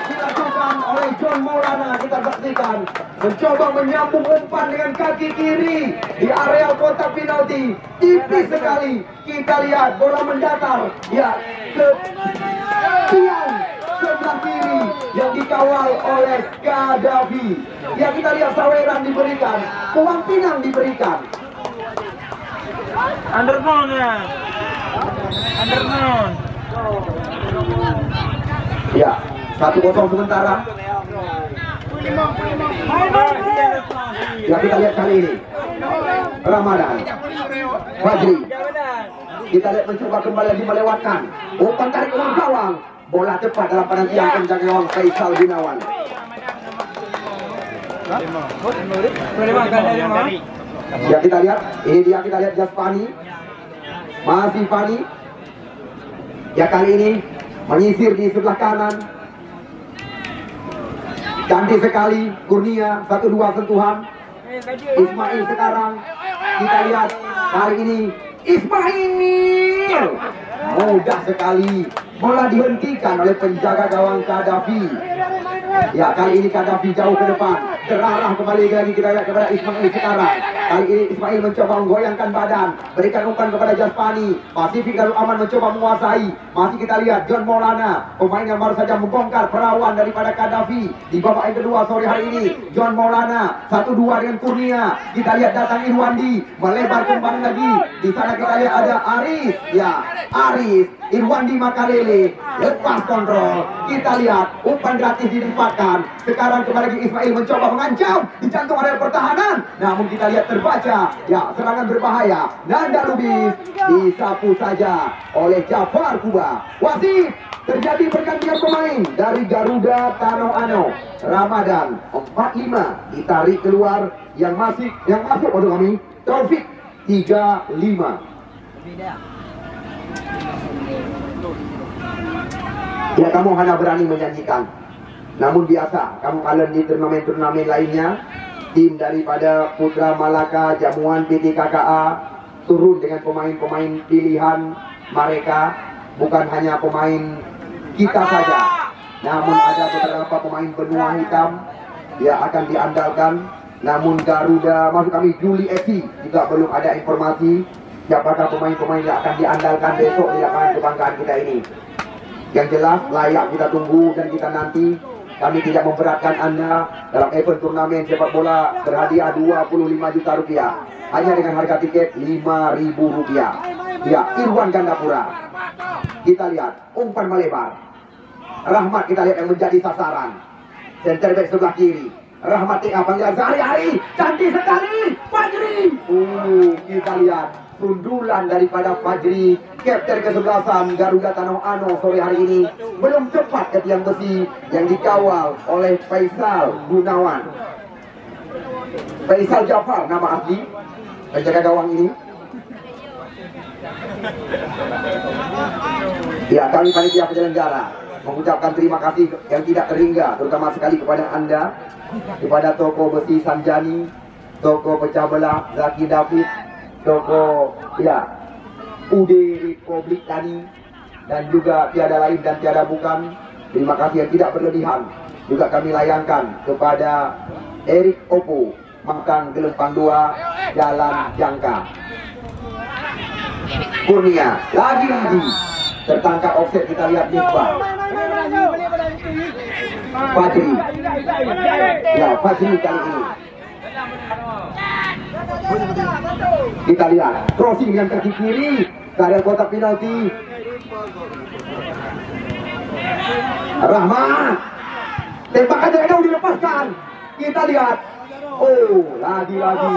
Dilakukan oleh John Maulana, kita saksikan mencoba menyambung umpan dengan kaki kiri di area kotak penalti, tipis sekali. Kita lihat bola mendatar, ya, ke tiang sebelah kiri yang dikawal oleh Gaddafi. Ya, kita lihat saweran diberikan, Puang Pinang diberikan. Underground ya. Underground. Ya, 1-0 sementara. Ya, kita lihat kali ini Ramadan Fajri. Kita lihat mencoba kembali lagi melewatkan umpan tarik ulang gawang. Bola cepat dalam penantian kencang gawang Faisal Gunawan. Ya, kita lihat, ini dia, kita lihat Jaspani. Masih Fani. Ya, kali ini menyisir di sebelah kanan. Cantik sekali Kurnia, 1-2 sentuhan. Ismail sekarang. Kita lihat kali ini Ismail. Mudah sekali. Bola dihentikan oleh penjaga gawang Gaddafi. Ya, kali ini Gaddafi jauh ke depan. Terarah kembali lagi kita lihat kepada Ismail sekarang. Kali ini Ismail mencoba menggoyangkan badan, berikan umpan kepada Jaspani. Pasifik Darul Aman mencoba menguasai. Masih kita lihat John Maulana, pemain yang baru saja membongkar perawan daripada Gaddafi di babak yang kedua sore hari ini. John Maulana 1-2 dengan Kurnia. Kita lihat datang Irwandi, melebar kembali lagi. Di sana kita lihat ada Aris. Ya, Aris Irwandi Makalele lepas kontrol. Kita lihat umpan gratis didapatkan. Sekarang kembali lagi Ismail mencoba mengancam di jantung area pertahanan. Namun kita lihat terbaca, ya, serangan berbahaya. Nanda Lubis disapu saja oleh Jafar Kuba. Wasit, terjadi pergantian pemain dari Garuda Tanong Ano. Ramadan 45 ditarik keluar, yang masuk untuk kami Taufik 35. Ya, kamu hanya berani menyanyikan. Namun biasa, kamu kalah di turnamen-turnamen lainnya. Tim daripada Putra Malaka, Jamuan PT KKA turun dengan pemain-pemain pilihan mereka. Bukan hanya pemain kita saja, namun ada beberapa pemain benua hitam dia akan diandalkan. Namun Garuda, maksud kami Juli FC juga belum ada informasi siapakah pemain-pemain yang akan diandalkan besok di lapangan kebanggaan kita ini. Yang jelas layak kita tunggu dan kita nanti. Kami tidak memberatkan Anda dalam event turnamen sepak bola berhadiah 25 juta rupiah hanya dengan harga tiket 5.000 rupiah. Ya, Irwan Gandapura. Kita lihat umpan melebar. Rahmat kita lihat yang menjadi sasaran. Center back sebelah kiri. Rahmat TA panggilan sehari-hari. Cantik sekali Fajri. Kita lihat sundulan daripada Fajri, kapten kesebelasan Garuda Tanoh Ano sore hari ini. Belum cepat ke tiang besi yang dikawal oleh Faisal Gunawan. Faisal Jafar nama asli penjaga gawang ini. Ya, kami panitia penyelenggara mengucapkan terima kasih yang tidak terhingga, terutama sekali kepada Anda, kepada toko besi Sanjani, toko pecah belah Zaki David, toko ya UD Republik Tani, dan juga tiada lain dan tiada bukan. Terima kasih yang tidak berlebihan juga kami layangkan kepada Erik Opo, Mangkang Gelempang 2, Jalan Jangka. Kurnia lagi-lagi tertangkap offset, kita lihat Misbah. Fajri. Ya, Fajri kali ini. Kita lihat crossing yang kaki kiri dari kotak penalti. Rahmat. Tembakan dari jauh dilepaskan. Kita lihat. Oh, lagi-lagi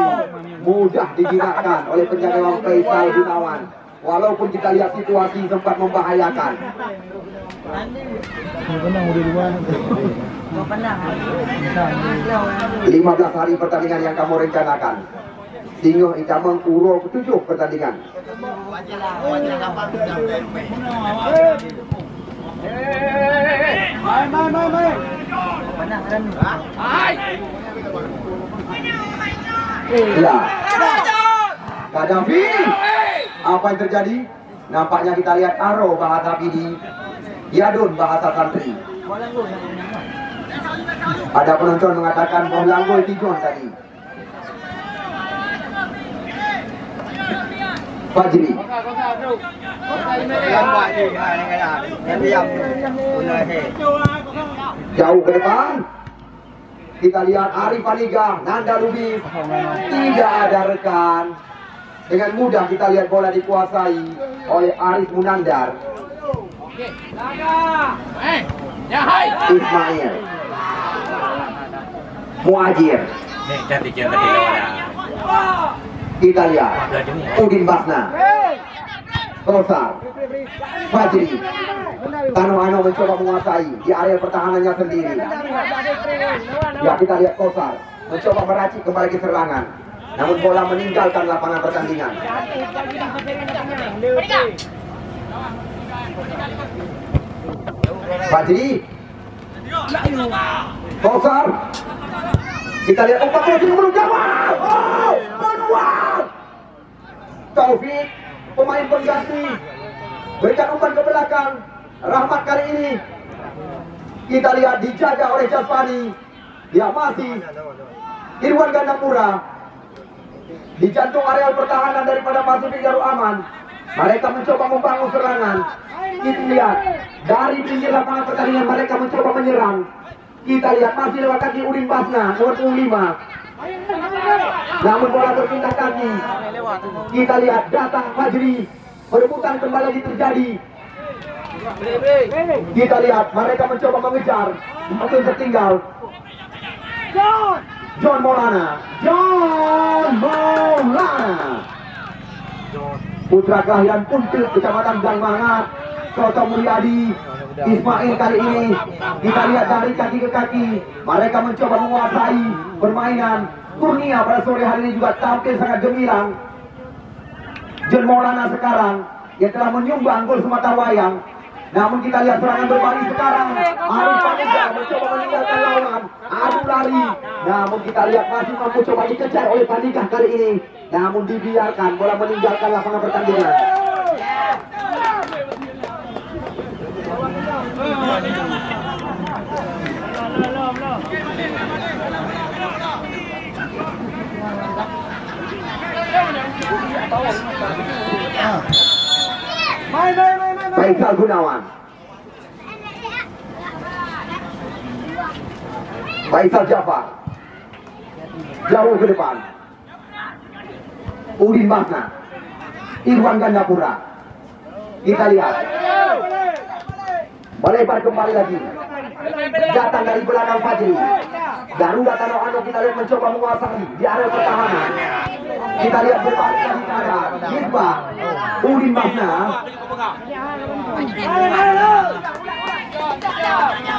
mudah digerakkan oleh penjaga gawang Faisal Gunawan. Walaupun kita lihat situasi sempat membahayakan. 15 hari pertandingan yang kamu rencanakan. Singoh Icameng Uro 7 pertandingan. Ya. Kadafi. Apa yang terjadi? Nampaknya kita lihat Aro bahasa Pidi, Yadun bahasa Santri. Ada penonton mengatakan Bohlanggol Tijon tadi. Fajri. Jauh ke depan. Kita lihat Arif Paniga, Nanda Lubis. Tidak ada rekan. Dengan mudah kita lihat bola dikuasai oleh Arif Munandar. Ismail Muajir. Kita lihat Udin Basna, Kosar, Fajri. Tanoh Ano mencoba menguasai di area pertahanannya sendiri. Ya, kita lihat Kosar mencoba meracik kembali ke serangan, namun bola meninggalkan lapangan pertandingan. Fajri, Kosar. Kita lihat umpan bola belum jawab. Oh, peluang. Taufik, pemain pengganti, berikan umpan ke belakang. Rahmat kali ini kita lihat dijaga oleh Jasmani. Dia masih Irwan Gandapura di jantung areal pertahanan daripada Pasifik Darul Aman. Mereka mencoba membangun serangan. Kita lihat dari pinggir lapangan pertandingan mereka mencoba menyerang. Kita lihat masih lewat kaki Udin Basna, nomor 25. Namun bola berpindah kaki. Kita lihat datang Fajri. Perebutan kembali lagi terjadi. Kita lihat mereka mencoba mengejar. Mungkin tertinggal. John Maulana. Putra kelahiran Puntil, Kecamatan Gang Mangat, Soto Mulyadi. Ismail kali ini kita lihat dari kaki ke kaki. Mereka mencoba menguasai permainan. Kurnia pada sore hari ini juga tampil sangat gemilang. John Maulana sekarang yang telah menyumbang gol semata wayang. Namun kita lihat serangan berbalik sekarang. Arif Paniga mencoba meninggalkan lawan. Adu lari. Namun kita lihat masih mampu coba dikejar oleh Paniga kali ini. Namun dibiarkan bola meninggalkan lapangan pertandingan. Faisal Gunawan. Faisal Jafar. Jauh ke depan. Udin Mahna. Irwan Gandapura. Kita lihat. Melebar kembali lagi. Datang dari belakang Fajri. Garuda Tano Ano kita lihat mencoba menguasai di area pertahanan. Kita lihat berbalik lagi pada Misbah. Udin Mahna.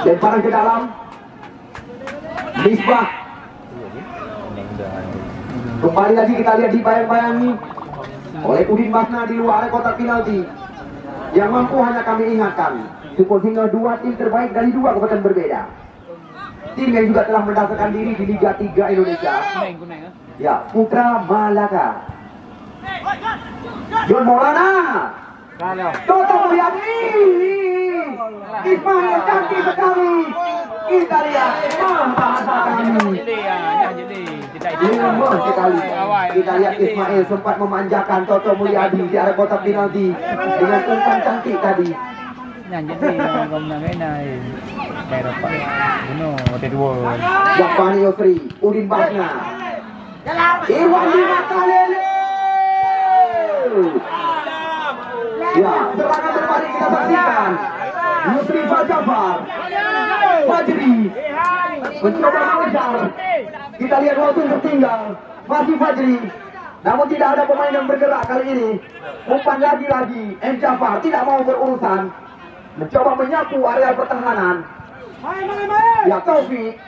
Lemparan ke dalam. Misbah. Kembali lagi kita lihat dibayang-bayangi oleh Udin Mahna di luar area kotak penalti. Yang mampu hanya kami ingatkan, Super Single 2 tim terbaik dari 2 kabupaten berbeda. Tim yang juga telah mendaftarkan diri di Liga 3 Indonesia. Ya, Putra Malaka. John Maulana. Toto Mulyadi. Ismail cantik sekali. Kita lihat bahasa kami. Lemah sekali. Kita lihat Ismail sempat memanjakan Toto Mulyadi di area kotak penalti dengan umpan cantik tadi. Japani Yosri, Udin Mahna. Irwan Dimakalele. Ya, serangan berbalik kita saksikan. Yusri Jafar. Fajri mencoba mengejar. Kita lihat waktu tertinggal. Masih Fajri. Namun tidak ada pemain yang bergerak kali ini. Umpan lagi-lagi. M. Jafar tidak mau berurusan. Mencoba menyapu area pertahanan. Ya, Taufik.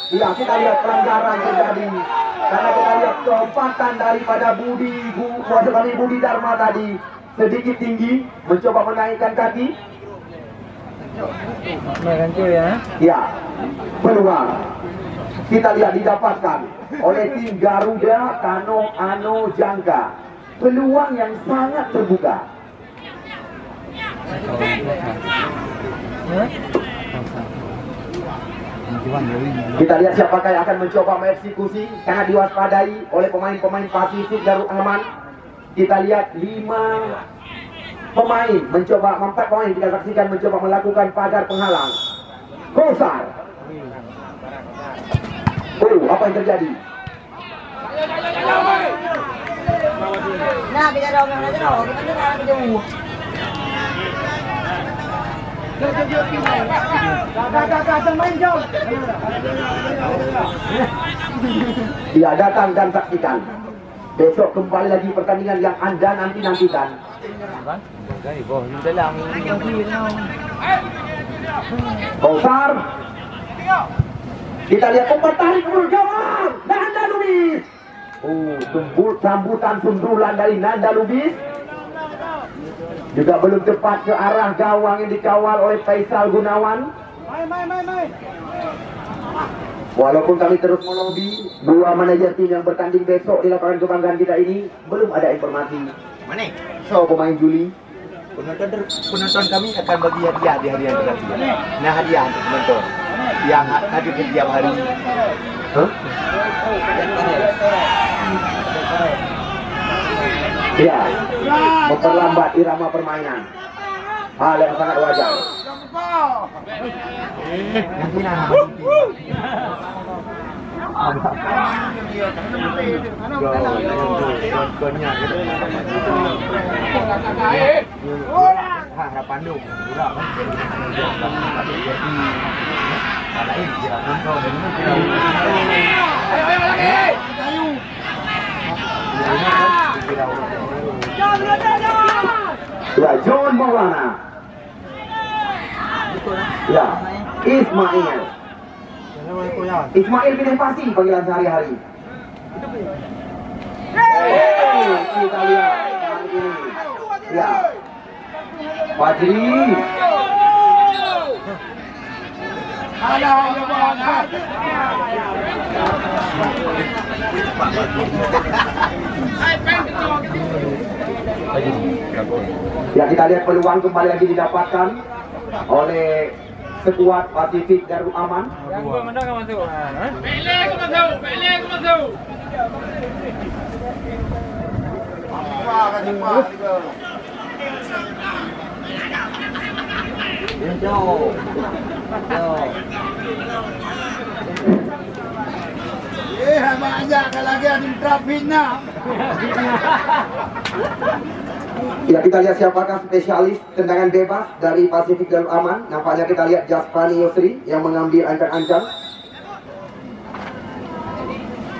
Ya, kita lihat pelanggaran terjadi. Karena kita lihat kecepatan daripada Budi Dharma tadi sedikit tinggi, mencoba menaikkan kaki. Ya, peluang kita lihat didapatkan oleh tim Garuda Tano Ano Jangka. Peluang yang sangat terbuka. Kita lihat siapakah yang akan mencoba mengeksekusi. Sangat diwaspadai oleh pemain-pemain Pasifik Darul Aman. Kita lihat 4 pemain kita saksikan mencoba melakukan pagar penghalang. Kausar. Apa yang terjadi? Nah, kita dong yang aja dong. Kita kan jauh. Dia datang dan saksikan. Besok kembali lagi pertandingan yang Anda nanti-nantikan. Kausar. Kita lihat umpan tarik bergawang. Nanda Lubis. Sambutan sundulan dari Nanda Lubis. Juga belum tepat ke arah gawang yang dikawal oleh Faisal Gunawan. Walaupun kami terus melobi 2 manajer tim yang bertanding besok di lapangan kebanggaan kita ini, belum ada informasi. Mana? So, pemain Juli. Penonton kami akan bagi hadiah di hari yang terakhir. Nah, hadiah untuk penonton yang hadir setiap hari. Ya, memperlambat irama permainan. Hal yang sangat wajar. Harapan dong. Ya, John Maulana. Ya, Ismail. Ismail pilih pasti panggilan sehari-hari. Kita lihat kali ini. Ya, Fajri. Ya, kita lihat peluang kembali lagi didapatkan oleh sekuat Pasifik Darul Aman. Yang gua mana kan masuk. Banyak lagi ada trafina. Ya, kita lihat siapakah spesialis tendangan bebas dari Pasifik Darul Aman. Nampaknya kita lihat Jaspani Yusri yang mengambil ancang-ancang.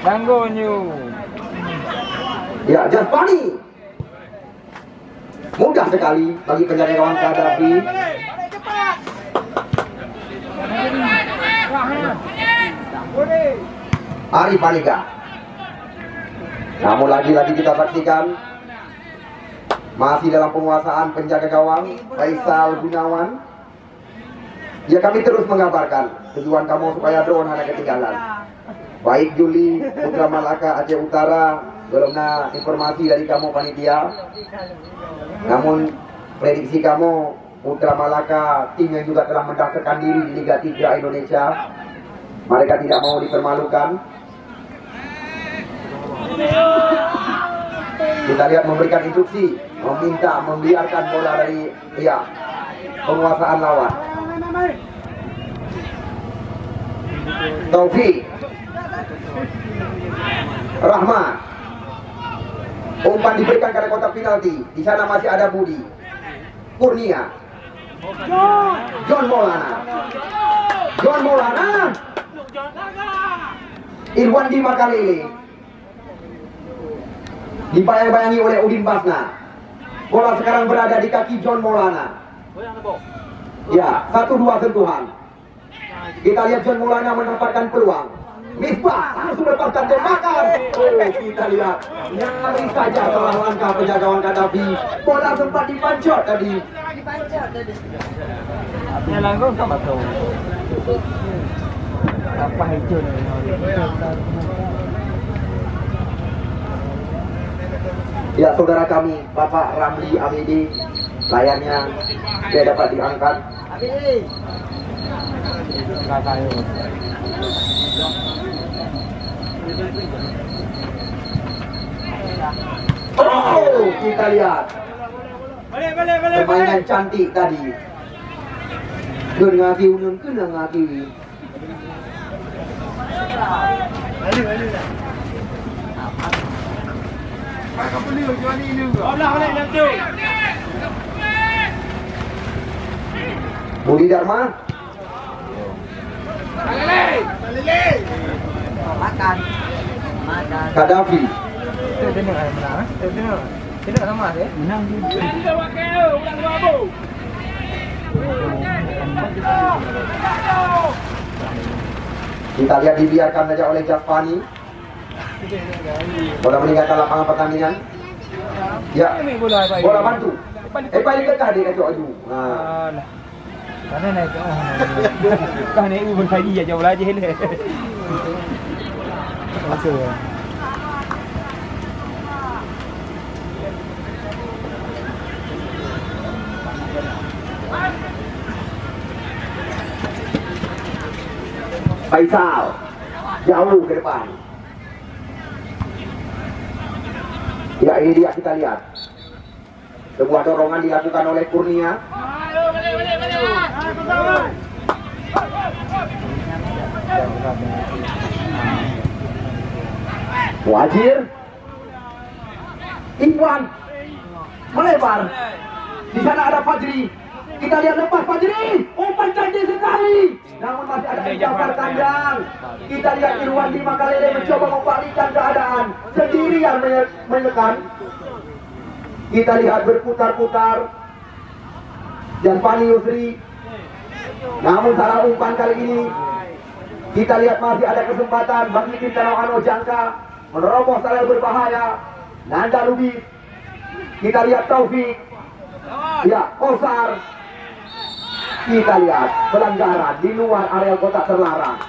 Tanggung you. Ya, Jaspani. Mudah sekali bagi penjaga gawang Kadafi. Arif Anika. Namun lagi-lagi kita saksikan masih dalam penguasaan penjaga gawang Faisal Gunawan. Ya, kami terus mengabarkan tujuan kamu supaya drone hanya ketinggalan. Baik Juli, Putra Malaka Aceh Utara, belum na informasi dari kamu panitia. Namun prediksi kamu Putra Malaka, tim yang juga telah mendaftarkan diri di Liga 3 Indonesia, mereka tidak mau dipermalukan. Kita lihat memberikan instruksi, meminta membiarkan bola dari penguasaan lawan. Taufik Rahman, umpan diberikan ke kotak penalti. Di sana masih ada Budi Kurnia, John Maulana, Irwandi Makalele, dibayang-bayangi oleh Udin Basna. Bola sekarang berada di kaki John Maulana. Ya, 1-2 sentuhan. Kita lihat John Maulana mendapatkan peluang. Misbah langsung lepaskan tembakan. Oh, kita lihat nyaris saja salah langkah penjaga gawang Kadafi. Bola sempat dipancot tadi. Yang langsung sama tu. Apa itu ni? Ya, saudara kami Bapak Ramli Abidi, layarnya dia dapat diangkat. Oh, kita lihat permainan cantik tadi. Ngaki unun kena ngaki. Budi Dharma. Makan. Kadafi. Tidak sama deh. Menang juga. Kita lihat dibiarkan saja oleh Jaspani. Bola meninggalkan lapangan pertandingan. Ya, bola bantu. Balik ke tadi kacau aju. Nah, Mana naik? Kau naik pun pagi aja bola aja le. Masuk. Faisal jauh ke depan. Ya, ini dia, kita lihat sebuah dorongan dilakukan oleh Kurnia. Wajir Iwan melebar. Di sana ada Fajri. Kita lihat lepas Fajri. Umpan cantik sekali. Namun masih ada Jafar kandang. Kita lihat Irwandi Makalele mencoba membalikkan keadaan. Sendirian menekan. Kita lihat berputar-putar. Jaspani Yusri. Namun salah umpan kali ini. Kita lihat masih ada kesempatan bagi tim Tanawan Jangka menerobos tali berbahaya. Nanda Lubis. Kita lihat Taufik. Ya, Kosar. Kita lihat pelanggaran di luar area kotak terlarang.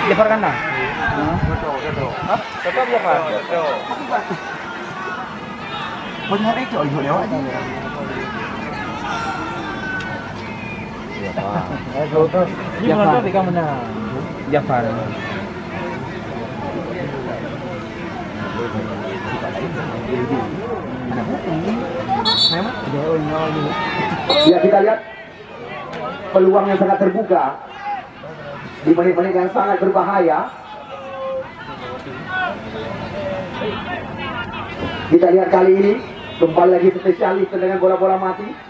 Jafar kandang. Hah? Tetap Jafar.คนนี้ได้จ่อยอยู่แล้ว Ini penonton di mana? Jafar. Ya, kita lihat peluang yang sangat terbuka di menit-menit yang sangat berbahaya. Kita lihat kali ini kembali lagi spesialis dengan bola-bola mati.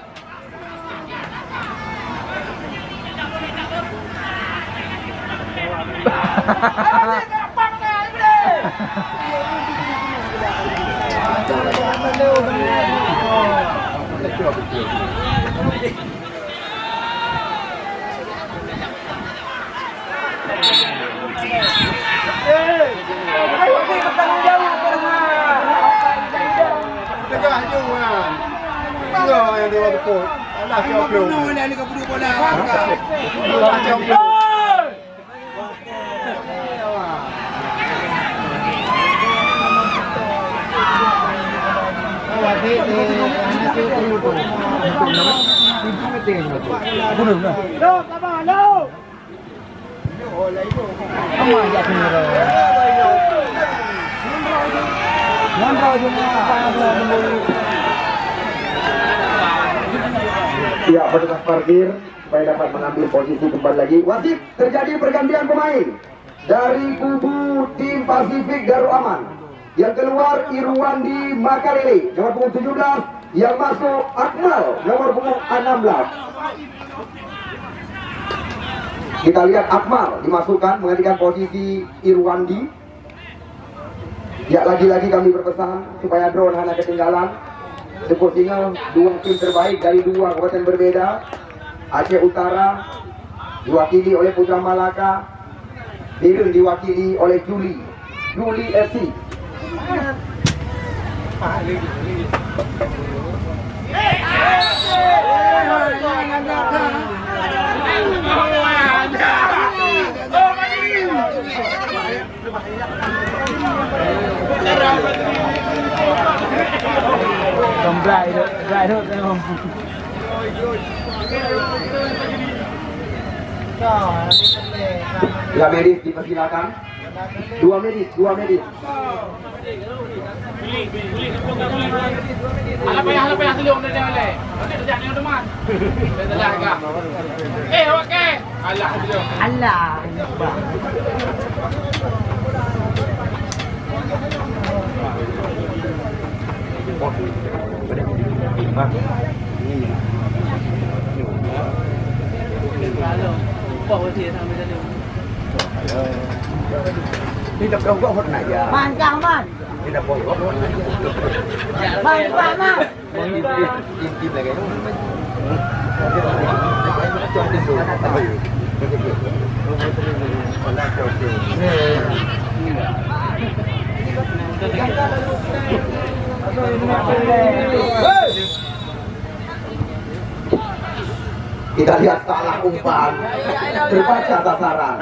Ya, petugas parkir supaya dapat mengambil posisi kembali lagi. Wasit, terjadi pergantian pemain dari kubu tim Pasifik Darul Aman. Yang keluar Irwandi Makarele nomor punggung 17, yang masuk Akmal nomor punggung 16. Kita lihat Akmal dimasukkan menggantikan posisi Irwandi. Ya, lagi-lagi kami berpesan supaya drone hanya ketinggalan. Sepertinya dua tim terbaik dari dua kabupaten berbeda. Aceh Utara diwakili oleh Putra Malaka, Birun diwakili oleh Juli FC. Dry thôi em không? Ya, medis dipersilakan. Dua medis. Halap ya selong dah boleh. Okey, dah ni teman. Dah agak. Okey. Alah selong. Allah. Đi tập đâu có hốt này à? Man cao man. Đi tập bồi có hốt này. Man man man. Im lại cái đó. Cho tiền đồ. Kita lihat salah umpan, terbaca sasaran.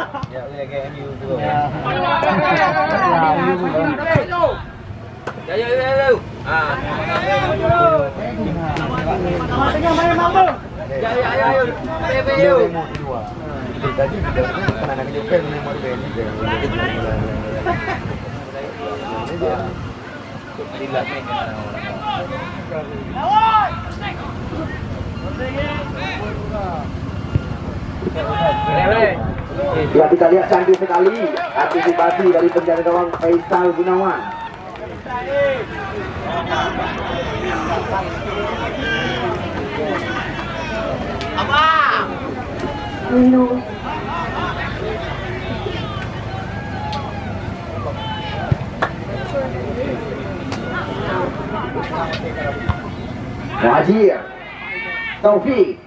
Ya, kita lihat cantik sekali antisipasi dari penjaga gawang Faisal Gunawan. Muhajir Taufik.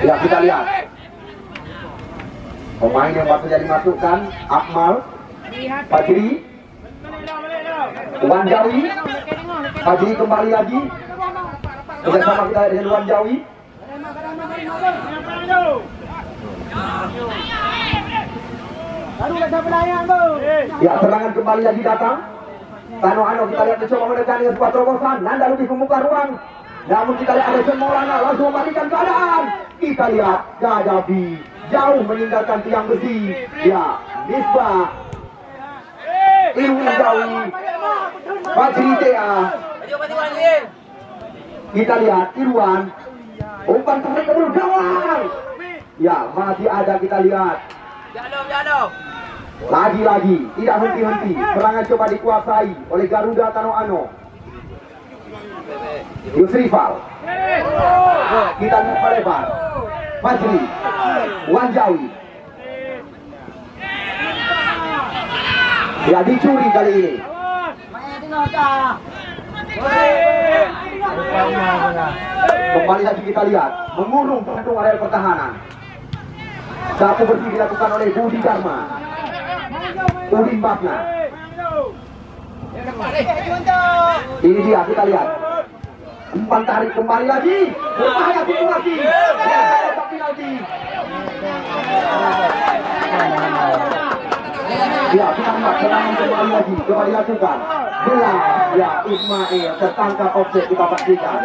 Ya, kita lihat pemain yang baru saja dimasukkan, Akmal, Fajri, Wanjawi. Fajri kembali lagi bersama kita dengan Wanjawi. Ya, serangan kembali lagi datang. Tano Ano kita lihat mencoba menekan dengan sebuah terobosan. Nanda lebih membuka ruang. Namun kita lihat ada John Maulana langsung mematikan keadaan. Kita lihat Gaddafi jauh meninggalkan tiang besi. Ya, Misbah Irwin Jawi Fajri Tea. Kita lihat Irwan umpan tarik ke mulut gawang. Ya, masih ada kita lihat. Lagi-lagi tidak henti-henti. Serangan coba dikuasai oleh Garuda Tano Ano. Yusrifal. Kita lihat melebar. Fajri Wanjawi. Ya, dicuri kali ini. Kembali lagi kita lihat mengurung pentung area pertahanan. Sapu bersih dilakukan oleh Budi Dharma. Udin Batna. Ini dia, kita lihat umpan tarik kembali lagi. Berbahaya situasi. Penalti. Ya, kita lihat serangan kembali lagi. Coba dilakukan. Bola, ya Ismail tertangkap offset, kita pastikan.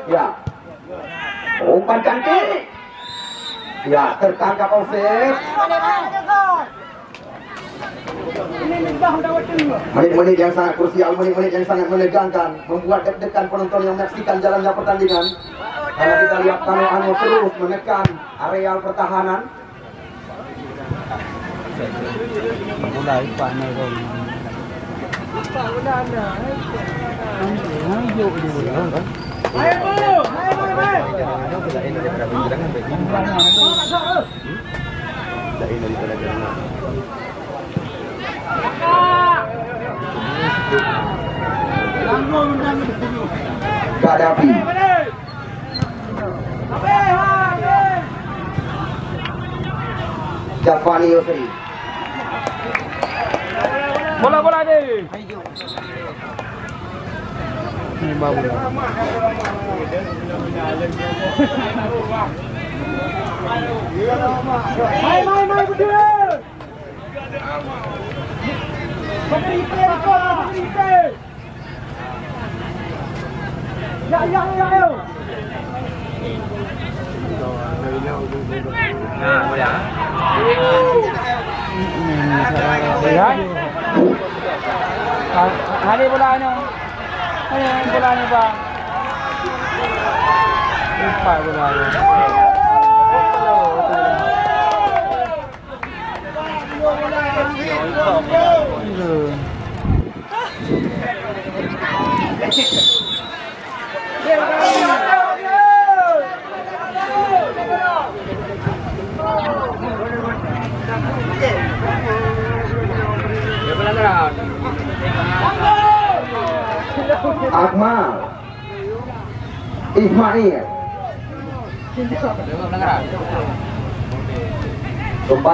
Ya, umpan cantik. Ya, tertangkap offset. Menit-menit yang sangat krusial, menit-menit yang sangat menegangkan, membuat deg-degan penonton yang menyaksikan jalannya pertandingan. Karena kita lihat Tano Ano terus menekan areal pertahanan. Gaddafi. Jafani Yusri. Bola ni. Ini babu. Mai betul. Ya. Nah, boleh. Hari bola ni. Hari bola ni bang. Lupa bola ni. Akmal Ismail kembali